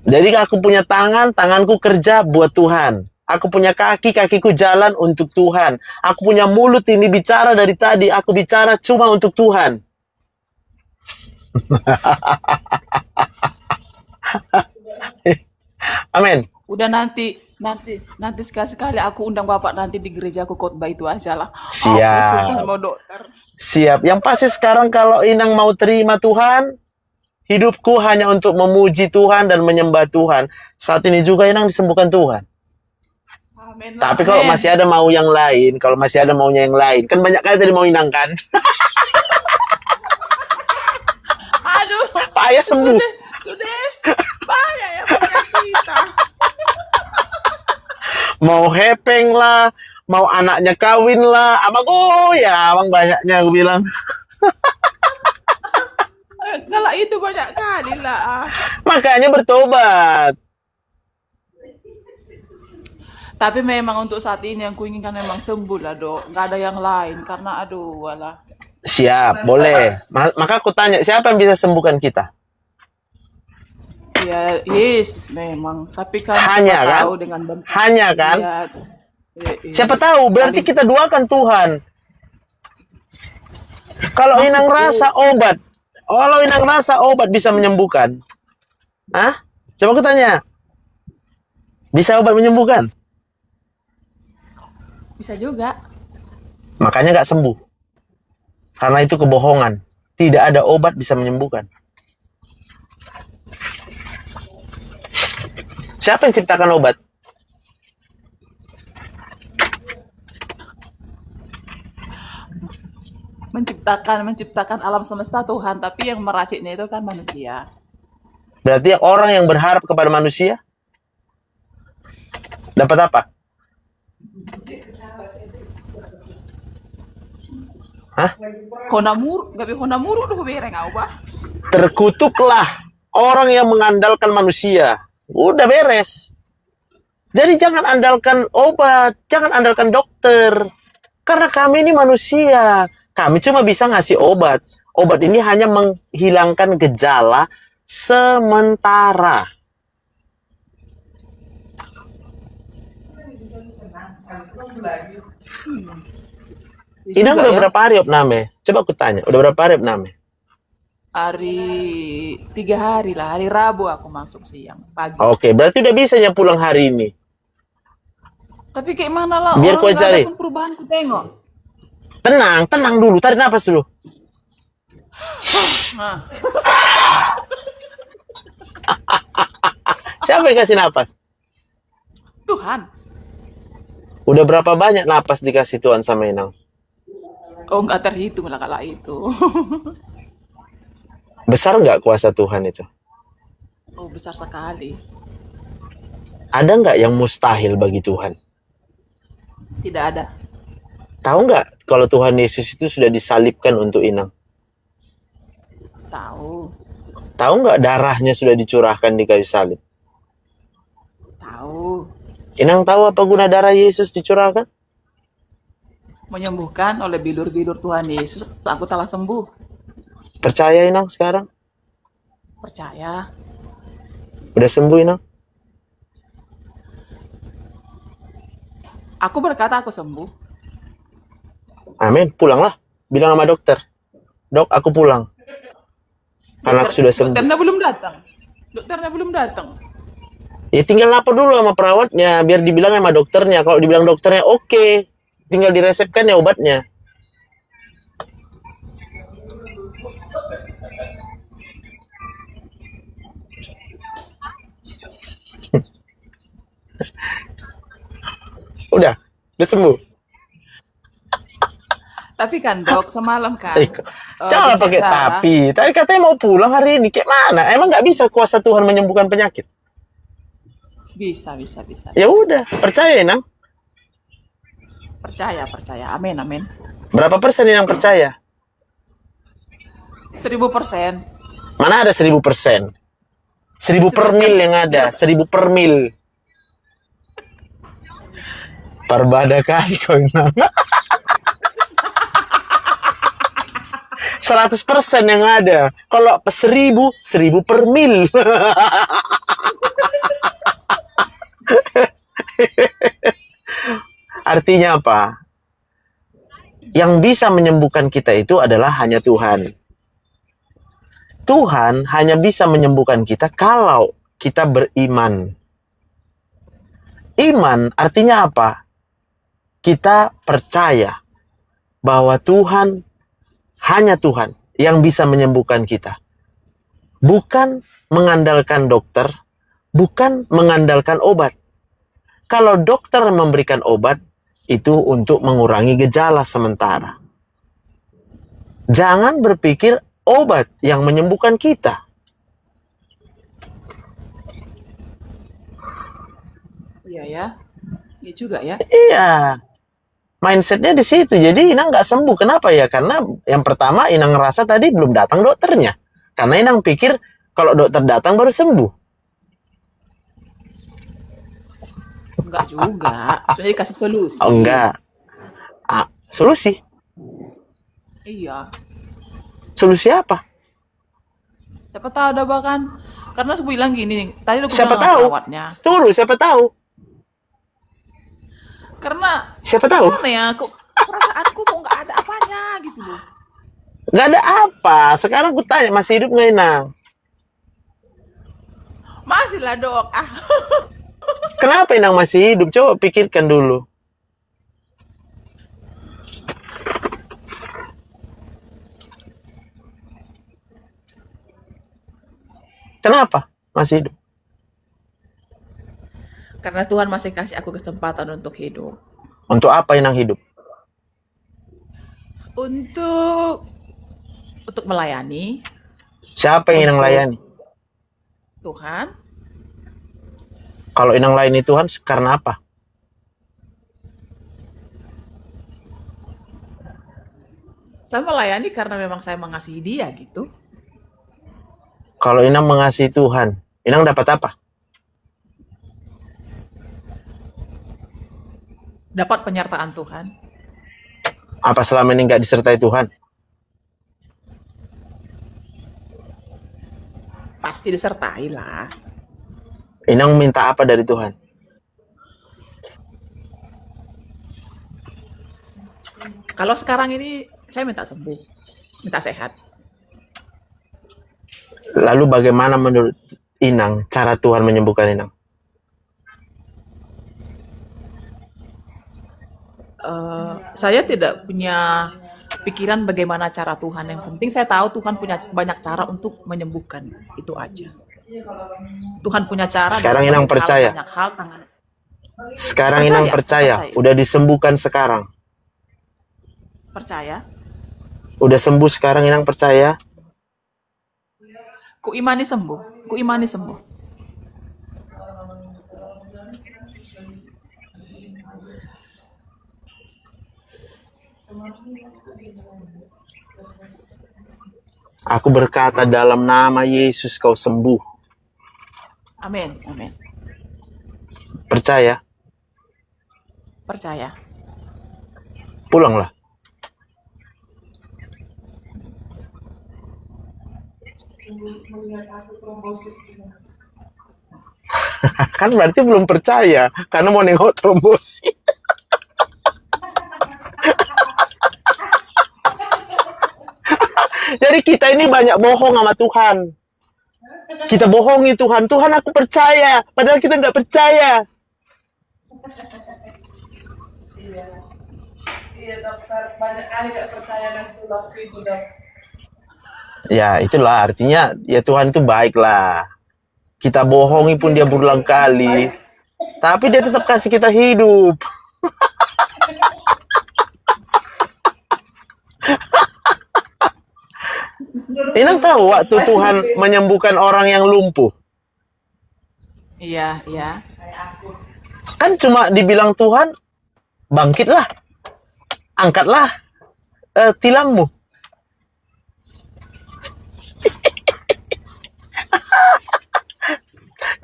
Jadi aku punya tangan, tanganku kerja buat Tuhan. Aku punya kaki, kakiku jalan untuk Tuhan. Aku punya mulut ini bicara dari tadi, aku bicara cuma untuk Tuhan. Amin. udah nanti sekali-sekali aku undang bapak nanti di gereja aku khotbah itu aja lah. Siap. Mau dokter. Siap. Yang pasti sekarang kalau Inang mau terima Tuhan, hidupku hanya untuk memuji Tuhan dan menyembah Tuhan. Saat ini juga Inang disembuhkan Tuhan. Amin. Tapi kalau masih ada mau yang lain, kalau masih ada maunya yang lain, kan banyak kali tadi mau Inang kan? Aduh. Pak Ayah sembuh. Sudah banyak ya punya kita. Mau hepeng lah, mau anaknya kawin lah, abang ya, abang banyaknya aku bilang. Kalau itu banyak kali lah. Makanya bertobat. Tapi memang untuk saat ini yang kuinginkan memang sembuh lah dok. Nggak ada yang lain karena aduh walah. Siap, boleh. Maka aku tanya, siapa yang bisa sembuhkan kita? Ya Yesus memang. Tapi kan Hanya siapa kan? tahu dengan Hanya kan? Ya, Siapa tahu, berarti kita doakan Tuhan. Kalau Inang rasa obat, kalau Inang rasa obat bisa menyembuhkan. Hah? Coba aku tanya. Bisa obat menyembuhkan? bisa juga. Makanya nggak sembuh. Karena itu kebohongan. Tidak ada obat bisa menyembuhkan. Siapa yang ciptakan obat? Menciptakan alam semesta Tuhan, tapi yang meraciknya itu kan manusia. Berarti orang yang berharap kepada manusia dapat apa? Hah? Honamuru tuh bereng apa? Terkutuklah orang yang mengandalkan manusia. Udah beres. Jadi jangan andalkan obat, jangan andalkan dokter. Karena kami ini manusia. Kami cuma bisa ngasih obat. Obat ini hanya menghilangkan gejala sementara. Inang udah berapa hari opname? Coba aku tanya, udah berapa hari opname? Hari 3 hari lah, hari Rabu aku masuk siang, pagi. Oke, berarti udah bisa ya pulang hari ini. Tapi kayak mana lah, Biar orang kau nggak cari. ada pun perubahan ku tengok. Tenang dulu, tarik nafas dulu. Nah, Siapa yang kasih nafas? Tuhan. Udah berapa banyak napas dikasih Tuhan sama Inang? Oh, nggak terhitung lah kalau itu. Besar nggak kuasa Tuhan itu? Oh, besar sekali. Ada nggak yang mustahil bagi Tuhan? Tidak ada. Tahu nggak kalau Tuhan Yesus itu sudah disalibkan untuk Inang? Tahu, Tahu nggak darahnya sudah dicurahkan di kayu salib? tahu. Inang tahu apa guna darah Yesus dicurahkan? Menyembuhkan oleh bilur-bilur Tuhan Yesus, aku telah sembuh. Percaya Inang sekarang? Percaya. Udah sembuh Inang? Aku berkata aku sembuh. Amin, pulanglah. Bilang sama dokter. Dok, aku pulang. Karena aku sudah sembuh. Dokternya belum datang. Dokternya belum datang. Ya tinggal lapor dulu sama perawatnya, biar dibilang sama dokternya. Kalau dibilang dokternya oke, tinggal diresepkan ya obatnya. Udah sembuh. Tapi kan dok, semalam kan. Jangan dicek pakai darah. tapi. Tadi katanya mau pulang hari ini. Kayak mana? Emang nggak bisa kuasa Tuhan menyembuhkan penyakit? Bisa. Ya udah, percaya Inang. Percaya. Amin. Berapa persen Inang percaya? 1000%. Mana ada 1000%? 1000 per mil yang ada. 1000 per mil. Perbada kali kau Inang. 100% yang ada. Kalau 1000 per mil. Artinya apa? Yang bisa menyembuhkan kita itu adalah hanya Tuhan. Tuhan hanya bisa menyembuhkan kita kalau kita beriman. Iman artinya apa? Kita percaya bahwa Tuhan, hanya Tuhan yang bisa menyembuhkan kita. Bukan mengandalkan dokter, bukan mengandalkan obat. Kalau dokter memberikan obat, itu untuk mengurangi gejala sementara. Jangan berpikir obat yang menyembuhkan kita. Iya ya. Iya juga ya. Iya. Mindsetnya di situ. Jadi Inang nggak sembuh. Kenapa ya? Karena yang pertama Inang ngerasa tadi belum datang dokternya. Karena Inang pikir kalau dokter datang baru sembuh. Enggak juga. Maksudnya dikasih solusi. Oh, enggak. Solusi? Iya. Solusi apa? Siapa tahu ada bahkan. Karena aku bilang gini. Tadi aku Siapa bilang sama tahu? perawatnya. Tunggu, siapa tahu? Karena Siapa tahu? gimana ya? Perasaanku kok nggak ada apanya gitu loh. Nggak ada apa. Sekarang aku tanya, masih hidup nggak Inang? Masih lah dok. Kenapa Inang masih hidup? Coba pikirkan dulu. Kenapa masih hidup? Karena Tuhan masih kasih aku kesempatan untuk hidup. Untuk apa Inang hidup? Untuk melayani Siapa yang Inang layani? Tuhan. Kalau Inang layani Tuhan, karena apa? Saya melayani karena memang saya mengasihi dia gitu. Kalau Inang mengasihi Tuhan, Inang dapat apa? Dapat penyertaan Tuhan. Apa selama ini nggak disertai Tuhan? Pasti disertai lah. Inang minta apa dari Tuhan? Kalau sekarang ini saya minta sembuh, minta sehat. Lalu bagaimana menurut Inang cara Tuhan menyembuhkan Inang? Saya tidak punya pikiran bagaimana cara Tuhan. Yang penting saya tahu Tuhan punya banyak cara untuk menyembuhkan. Itu aja. Tuhan punya cara. Sekarang dalam Inang banyak hal, percaya. banyak hal tangan. Sekarang Percaya, Inang saya percaya, percaya. udah disembuhkan sekarang. Percaya. Udah sembuh sekarang Inang percaya. Ku imani sembuh. Ku imani sembuh. Aku berkata dalam nama Yesus kau sembuh. Amin. Amin. Percaya? Percaya. Pulanglah. Kan berarti belum percaya karena mau nengok trombosit. Jadi kita ini banyak bohong sama Tuhan. Kita bohongi Tuhan. Tuhan aku percaya, padahal kita nggak percaya. Iya dokter, banyak kali gak percaya dan waktu itu dok. Ya itulah artinya ya Tuhan itu baik lah. Kita bohongi pun dia berulang kali, tapi dia tetap kasih kita hidup. Inang tahu waktu Tuhan menyembuhkan orang yang lumpuh, Iya, iya. kan cuma dibilang Tuhan, bangkitlah, angkatlah tilammu.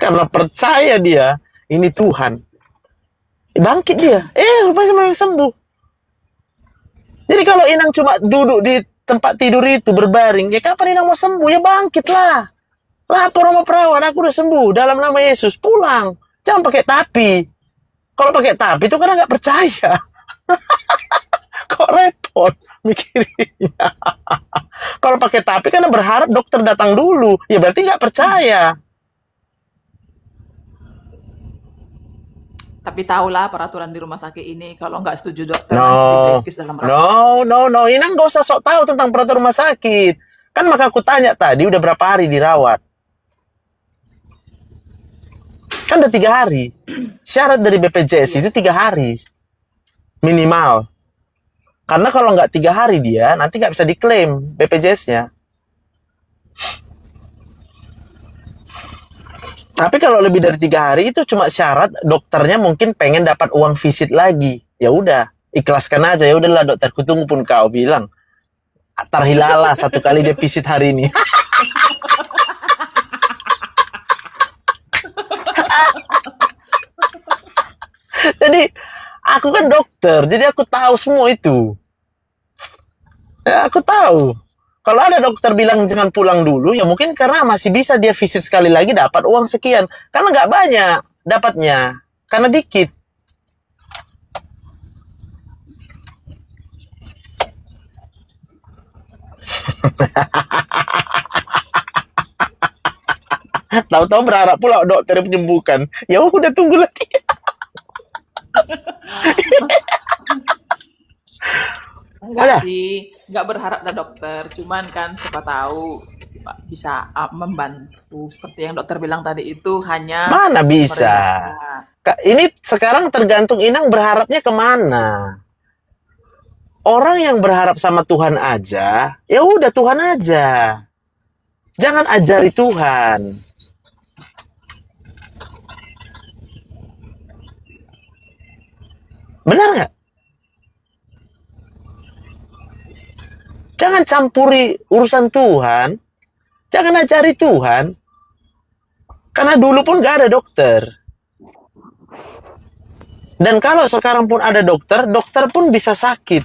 Karena percaya dia, ini Tuhan. Bangkit dia. Rupanya memang sembuh. Jadi kalau Inang cuma duduk di tempat tidur itu berbaring, ya kapan Inang mau sembuh? Ya bangkitlah. Lapor sama perawat, aku udah sembuh. Dalam nama Yesus, pulang. Jangan pakai tapi. Kalau pakai tapi itu karena nggak percaya. Kok repot mikirinnya. Kalau pakai tapi karena berharap dokter datang dulu. Ya berarti nggak percaya. Tapi tahulah peraturan di rumah sakit ini, kalau nggak setuju dokter No, nanti di-blacklist dalam rapat. no. Inang gak usah sok tahu tentang peraturan rumah sakit. Kan maka aku tanya tadi, udah berapa hari dirawat? Kan udah 3 hari. Syarat dari BPJS itu 3 hari. Minimal. Karena kalau nggak 3 hari dia, nanti nggak bisa diklaim BPJS-nya. Tapi kalau lebih dari 3 hari itu cuma syarat dokternya mungkin pengen dapat uang visit lagi. Ya udah, ikhlaskan aja. Ya udahlah dokter, kutunggu pun kau bilang. Tarhilala 1 kali dia visit hari ini. Jadi aku kan dokter, jadi aku tahu semua itu. Ya, aku tahu. Kalau ada dokter bilang jangan pulang dulu, ya mungkin karena masih bisa dia visit sekali lagi dapat uang sekian. Karena nggak banyak dapatnya, karena dikit. Tahu-tahu berharap pula dokter menyembuhkan. Ya udah tunggu lagi. Enggak sih, nggak berharap ada dokter. Cuman kan siapa tahu bisa membantu. Seperti yang dokter bilang tadi itu hanya Mana bisa? meringankan. Ini sekarang tergantung Inang berharapnya kemana. Orang yang berharap sama Tuhan aja, ya udah Tuhan aja. Jangan ajari Tuhan. Benar nggak? Jangan campuri urusan Tuhan. Jangan cari Tuhan. Karena dulu pun gak ada dokter. Dan kalau sekarang pun ada dokter, dokter pun bisa sakit.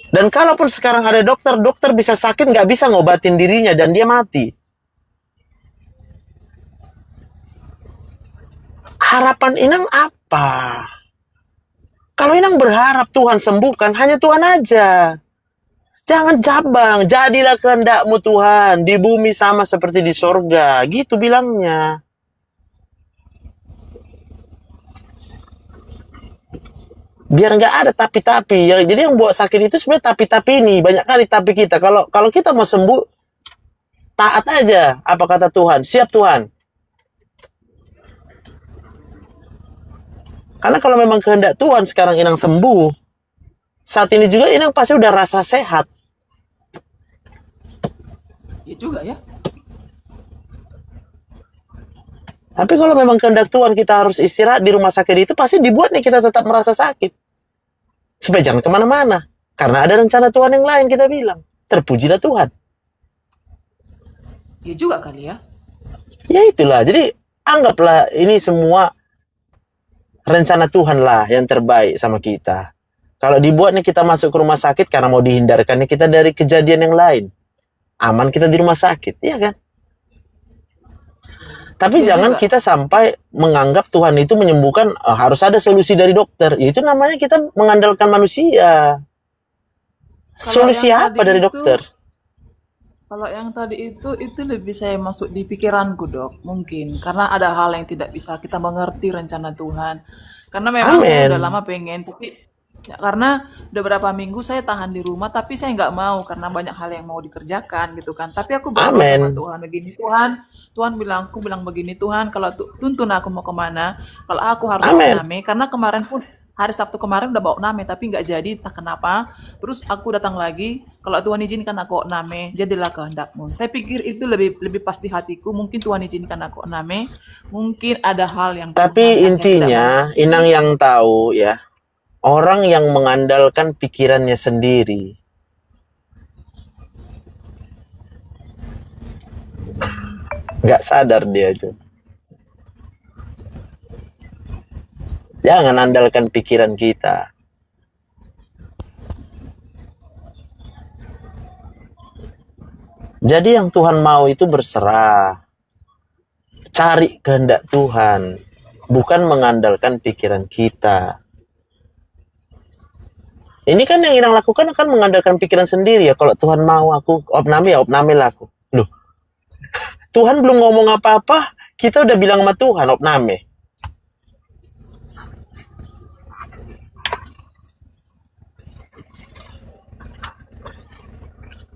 Dan kalaupun sekarang ada dokter, dokter bisa sakit, gak bisa ngobatin dirinya, dan dia mati. Harapan Inang apa? Kalau Inang berharap Tuhan sembuhkan, hanya Tuhan aja. Jangan cabang, jadilah kehendak-Mu Tuhan, di bumi sama seperti di sorga. Gitu bilangnya. Biar nggak ada tapi-tapi. Jadi yang buat sakit itu sebenarnya tapi-tapi ini. Banyak kali tapi kita. Kalau kita mau sembuh, taat aja. Apa kata Tuhan? Siap Tuhan. Karena kalau memang kehendak Tuhan sekarang Inang sembuh, saat ini juga Inang pasti udah rasa sehat. Iya juga ya. Tapi kalau memang kehendak Tuhan kita harus istirahat di rumah sakit itu, pasti dibuatnya kita tetap merasa sakit. Supaya jangan kemana-mana. Karena ada rencana Tuhan yang lain, kita bilang. Terpujilah Tuhan. Iya juga kali ya. Ya itulah. Jadi anggaplah ini semua rencana Tuhan lah yang terbaik sama kita. Kalau dibuatnya kita masuk ke rumah sakit karena mau dihindarkannya kita dari kejadian yang lain. Aman kita di rumah sakit, ya kan? Tapi Iya jangan juga. kita sampai menganggap Tuhan itu menyembuhkan, harus ada solusi dari dokter. Itu namanya kita mengandalkan manusia. Kalau Solusi yang apa tadi dari itu, dokter? kalau yang tadi itu lebih saya masuk di pikiranku dok, mungkin karena ada hal yang tidak bisa kita mengerti rencana Tuhan. Karena memang saya udah Amin. lama pengen, tapi ya, karena udah berapa minggu saya tahan di rumah, tapi saya nggak mau karena banyak hal yang mau dikerjakan gitu kan. Tapi aku berdoa sama Amin. Tuhan begini, Tuhan bilang, aku bilang begini Tuhan, kalau tuntun aku mau kemana, kalau aku harus Amin. opname, karena kemarin pun hari Sabtu kemarin udah bawa opname tapi nggak jadi, entah kenapa. Terus aku datang lagi, kalau Tuhan izinkan aku opname, jadilah kehendak-Mu. Saya pikir itu lebih pas di hatiku. Mungkin Tuhan izinkan aku opname, mungkin ada hal yang Tuhan Tapi saya tidak intinya, mengerti. Inang yang tahu ya, orang yang mengandalkan pikirannya sendiri, nggak sadar dia itu. Jangan andalkan pikiran kita. Jadi yang Tuhan mau itu berserah. Cari kehendak Tuhan. Bukan mengandalkan pikiran kita. Ini kan yang Inang lakukan kan mengandalkan pikiran sendiri ya. Kalau Tuhan mau aku opname ya opname lah aku. Loh, Tuhan belum ngomong apa-apa, kita udah bilang sama Tuhan opname.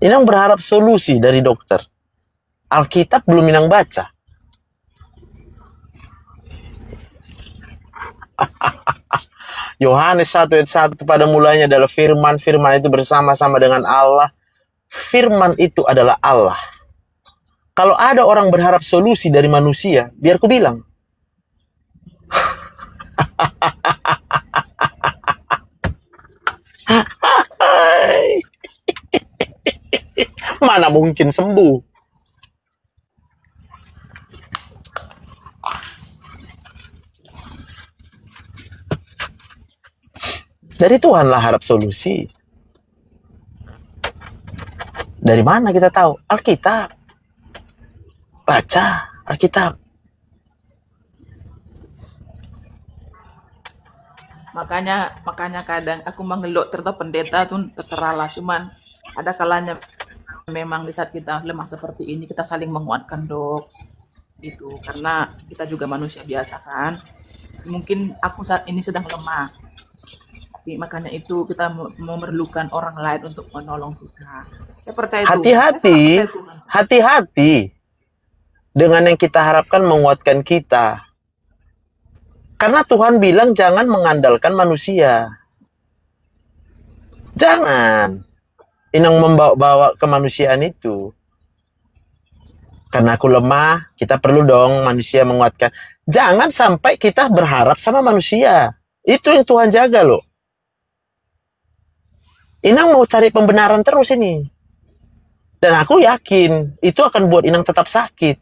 Inang berharap solusi dari dokter. Alkitab belum Inang baca. Yohanes 1 ayat 1, pada mulanya adalah firman. Firman itu bersama-sama dengan Allah. Firman itu adalah Allah. Kalau ada orang berharap solusi dari manusia, biar ku bilang. Mana mungkin sembuh? Dari Tuhanlah harap solusi. Dari mana kita tahu? Alkitab. Baca Alkitab. Makanya kadang aku mengeluh terhadap pendeta tuh terserahlah, cuman ada kalanya memang di saat kita lemah seperti ini kita saling menguatkan dok, itu karena kita juga manusia biasa kan. Mungkin aku saat ini sedang lemah, tapi makanya itu kita memerlukan orang lain untuk menolong kita. Saya percaya Tuhan, saya sangat Hati-hati. percaya Tuhan. Hati-hati dengan yang kita harapkan menguatkan kita. Karena Tuhan bilang jangan mengandalkan manusia. Jangan. Inang membawa kemanusiaan itu. Karena aku lemah, kita perlu dong manusia menguatkan. Jangan sampai kita berharap sama manusia. Itu yang Tuhan jaga loh. Inang mau cari pembenaran terus ini. Dan aku yakin itu akan buat Inang tetap sakit.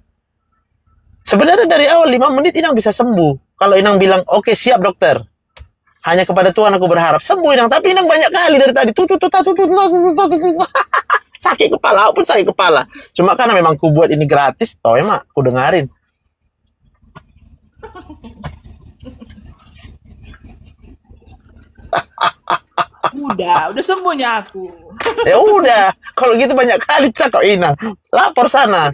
Sebenarnya dari awal 5 menit Inang bisa sembuh. Kalau Inang bilang, oke siap dokter. Hanya kepada Tuhan aku berharap. Sembuh Inang. Tapi Inang banyak kali dari tadi. Sakit kepala. Apapun sakit kepala. Cuma karena memang ku buat ini gratis. Toh emang ku dengarin. Udah sembuhnya aku. Ya udah. Kalau gitu banyak kali cakap Inang. Lapor sana.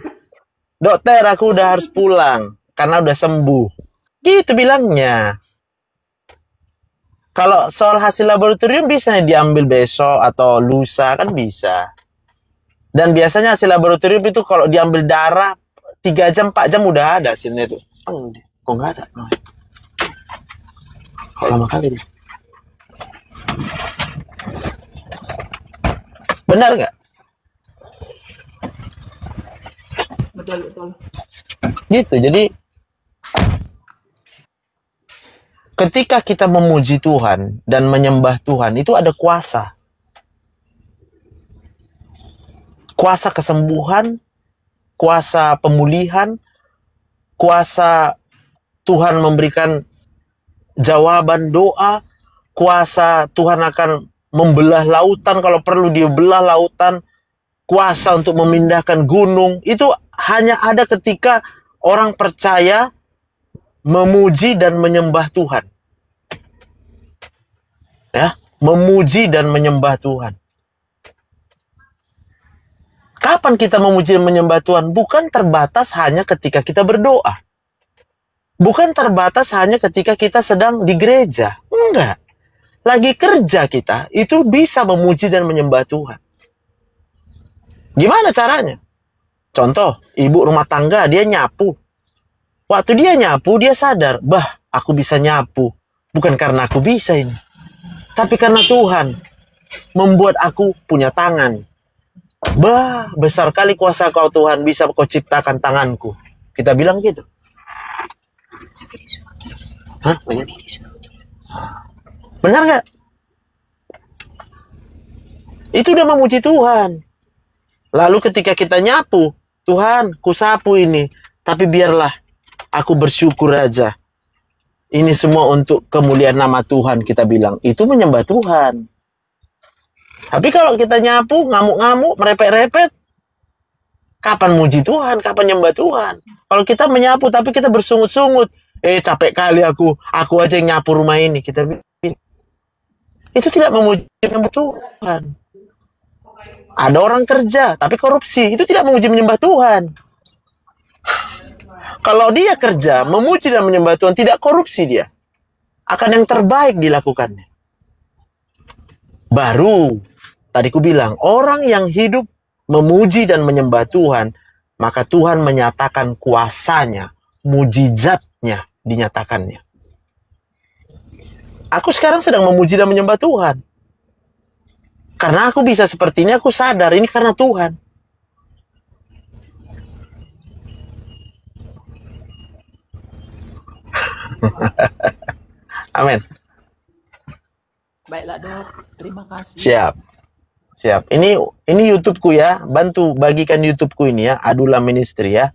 Dokter aku udah harus pulang. Karena udah sembuh. Gitu bilangnya. Kalau soal hasil laboratorium bisa diambil besok atau lusa kan bisa. Dan biasanya hasil laboratorium itu kalau diambil darah 3 jam 4 jam udah ada hasilnya itu. Kok nggak ada? Kok lama kali nih? Benar nggak? Betul. Gitu. Jadi ketika kita memuji Tuhan dan menyembah Tuhan, itu ada kuasa. Kuasa kesembuhan, kuasa pemulihan, kuasa Tuhan memberikan jawaban doa, kuasa Tuhan akan membelah lautan kalau perlu dia belah lautan, kuasa untuk memindahkan gunung. Itu hanya ada ketika orang percaya memuji dan menyembah Tuhan. Ya, memuji dan menyembah Tuhan. Kapan kita memuji dan menyembah Tuhan? Bukan terbatas hanya ketika kita berdoa. Bukan terbatas hanya ketika kita sedang di gereja. Enggak. Lagi kerja kita, itu bisa memuji dan menyembah Tuhan. Gimana caranya? Contoh, ibu rumah tangga, dia nyapu. Waktu dia nyapu, dia sadar, bah, aku bisa nyapu. Bukan karena aku bisa ini. Tapi karena Tuhan membuat aku punya tangan. Bah, besar kali kuasa kau Tuhan, bisa kau ciptakan tanganku. Kita bilang gitu. Hah? Benar nggak? Itu udah memuji Tuhan. Lalu ketika kita nyapu, Tuhan, kusapu ini. Tapi biarlah aku bersyukur aja. Ini semua untuk kemuliaan nama Tuhan, kita bilang. Itu menyembah Tuhan. Tapi kalau kita nyapu, ngamuk-ngamuk, merepet-repet, kapan muji Tuhan, kapan nyembah Tuhan? Kalau kita menyapu, tapi kita bersungut-sungut, capek kali aku aja yang nyapu rumah ini, kita bilang. Itu tidak memuji menyembah Tuhan. Ada orang kerja, tapi korupsi, itu tidak memuji menyembah Tuhan. Kalau dia kerja, memuji dan menyembah Tuhan, tidak korupsi dia. Akan yang terbaik dilakukannya. Baru, tadi ku bilang, orang yang hidup memuji dan menyembah Tuhan, maka Tuhan menyatakan kuasanya, mujizatnya dinyatakannya. Aku sekarang sedang memuji dan menyembah Tuhan. Karena aku bisa seperti ini, aku sadar ini karena Tuhan. Amin. Baiklah dok, terima kasih. Siap. Ini YouTube-ku ya. Bantu bagikan YouTube-ku ini ya. Adula Ministry ya.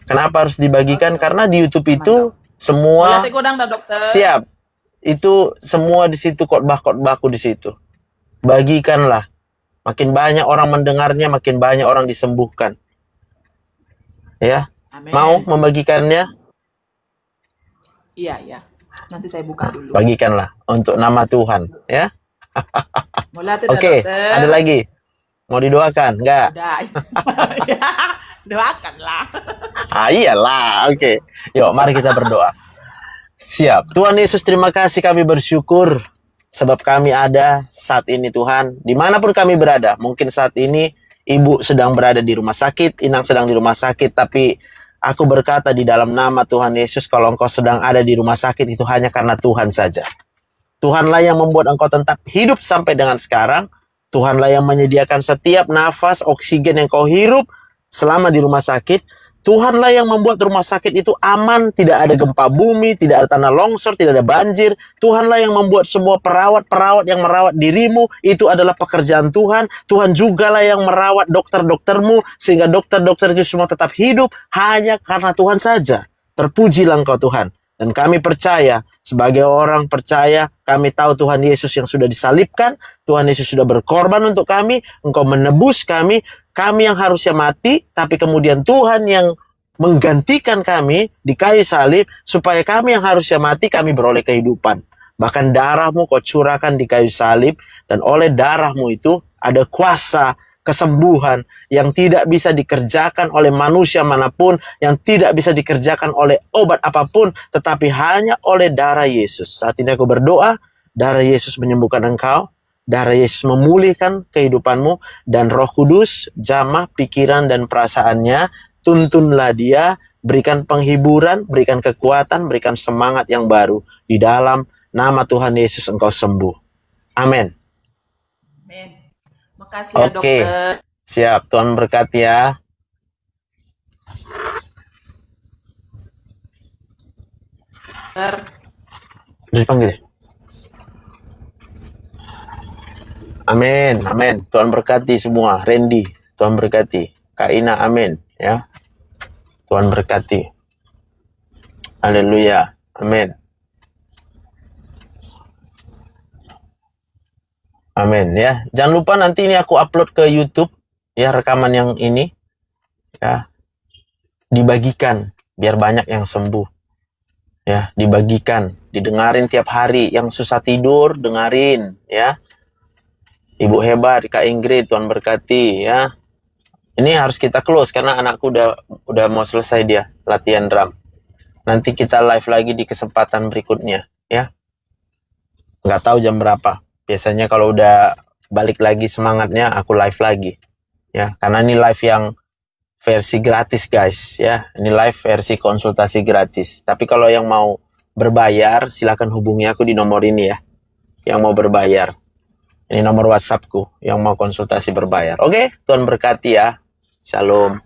Kenapa harus dibagikan? Karena di YouTube itu semua siap. Itu semua di situ, khotbah-khotbahku di situ. Bagikanlah. Makin banyak orang mendengarnya, makin banyak orang disembuhkan. Ya. Amin. Mau membagikannya? Iya. Nanti saya buka dulu. Bagikanlah untuk nama Tuhan, ya. Oke, ada lagi. Mau didoakan? Enggak? Udah. Doakanlah. Iyalah. Oke. Yuk, mari kita berdoa. Siap. Tuhan Yesus, terima kasih, kami bersyukur sebab kami ada saat ini Tuhan. Dimanapun kami berada, mungkin saat ini Ibu sedang berada di rumah sakit, Inang sedang di rumah sakit, tapi aku berkata di dalam nama Tuhan Yesus, kalau engkau sedang ada di rumah sakit, itu hanya karena Tuhan saja. Tuhanlah yang membuat engkau tetap hidup sampai dengan sekarang. Tuhanlah yang menyediakan setiap nafas, oksigen yang kau hirup selama di rumah sakit. Tuhanlah yang membuat rumah sakit itu aman, tidak ada gempa bumi, tidak ada tanah longsor, tidak ada banjir. Tuhanlah yang membuat semua perawat-perawat yang merawat dirimu, itu adalah pekerjaan Tuhan. Tuhan jugalah yang merawat dokter-doktermu, sehingga dokter-dokter itu semua tetap hidup hanya karena Tuhan saja. Terpujilah Engkau Tuhan. Dan kami percaya, sebagai orang percaya, kami tahu Tuhan Yesus yang sudah disalibkan, Tuhan Yesus sudah berkorban untuk kami, Engkau menebus kami yang harusnya mati, tapi kemudian Tuhan yang menggantikan kami di kayu salib, supaya kami yang harusnya mati, kami beroleh kehidupan. Bahkan darahmu kau curahkan di kayu salib, dan oleh darahmu itu ada kuasa kesembuhan yang tidak bisa dikerjakan oleh manusia manapun, yang tidak bisa dikerjakan oleh obat apapun, tetapi hanya oleh darah Yesus. Saat ini aku berdoa, darah Yesus menyembuhkan engkau, darah Yesus memulihkan kehidupanmu, dan Roh Kudus jamah pikiran dan perasaannya, tuntunlah dia, berikan penghiburan, berikan kekuatan, berikan semangat yang baru. Di dalam nama Tuhan Yesus engkau sembuh. Amin. Amin. Makasih ya dokter. Siap. Tuhan berkati ya. Dipanggil. Amin, amin. Tuhan berkati semua. Randy, Tuhan berkati. Kak Ina, amin. Ya, Tuhan berkati. Haleluya, amin. Amin ya. Jangan lupa nanti ini aku upload ke YouTube ya, rekaman yang ini ya. Dibagikan biar banyak yang sembuh. Ya, dibagikan, didengarin tiap hari. Yang susah tidur, dengarin ya. Ibu hebat, Kak Ingrid, Tuhan berkati ya. Ini harus kita close karena anakku udah mau selesai dia latihan drum. Nanti kita live lagi di kesempatan berikutnya ya. Nggak tahu jam berapa. Biasanya kalau udah balik lagi semangatnya, aku live lagi. Ya, karena ini live yang versi gratis, guys. Ya, ini live versi konsultasi gratis. Tapi kalau yang mau berbayar, silakan hubungi aku di nomor ini ya. Yang mau berbayar. Ini nomor WhatsAppku yang mau konsultasi berbayar. Oke, Tuhan berkati ya. Shalom.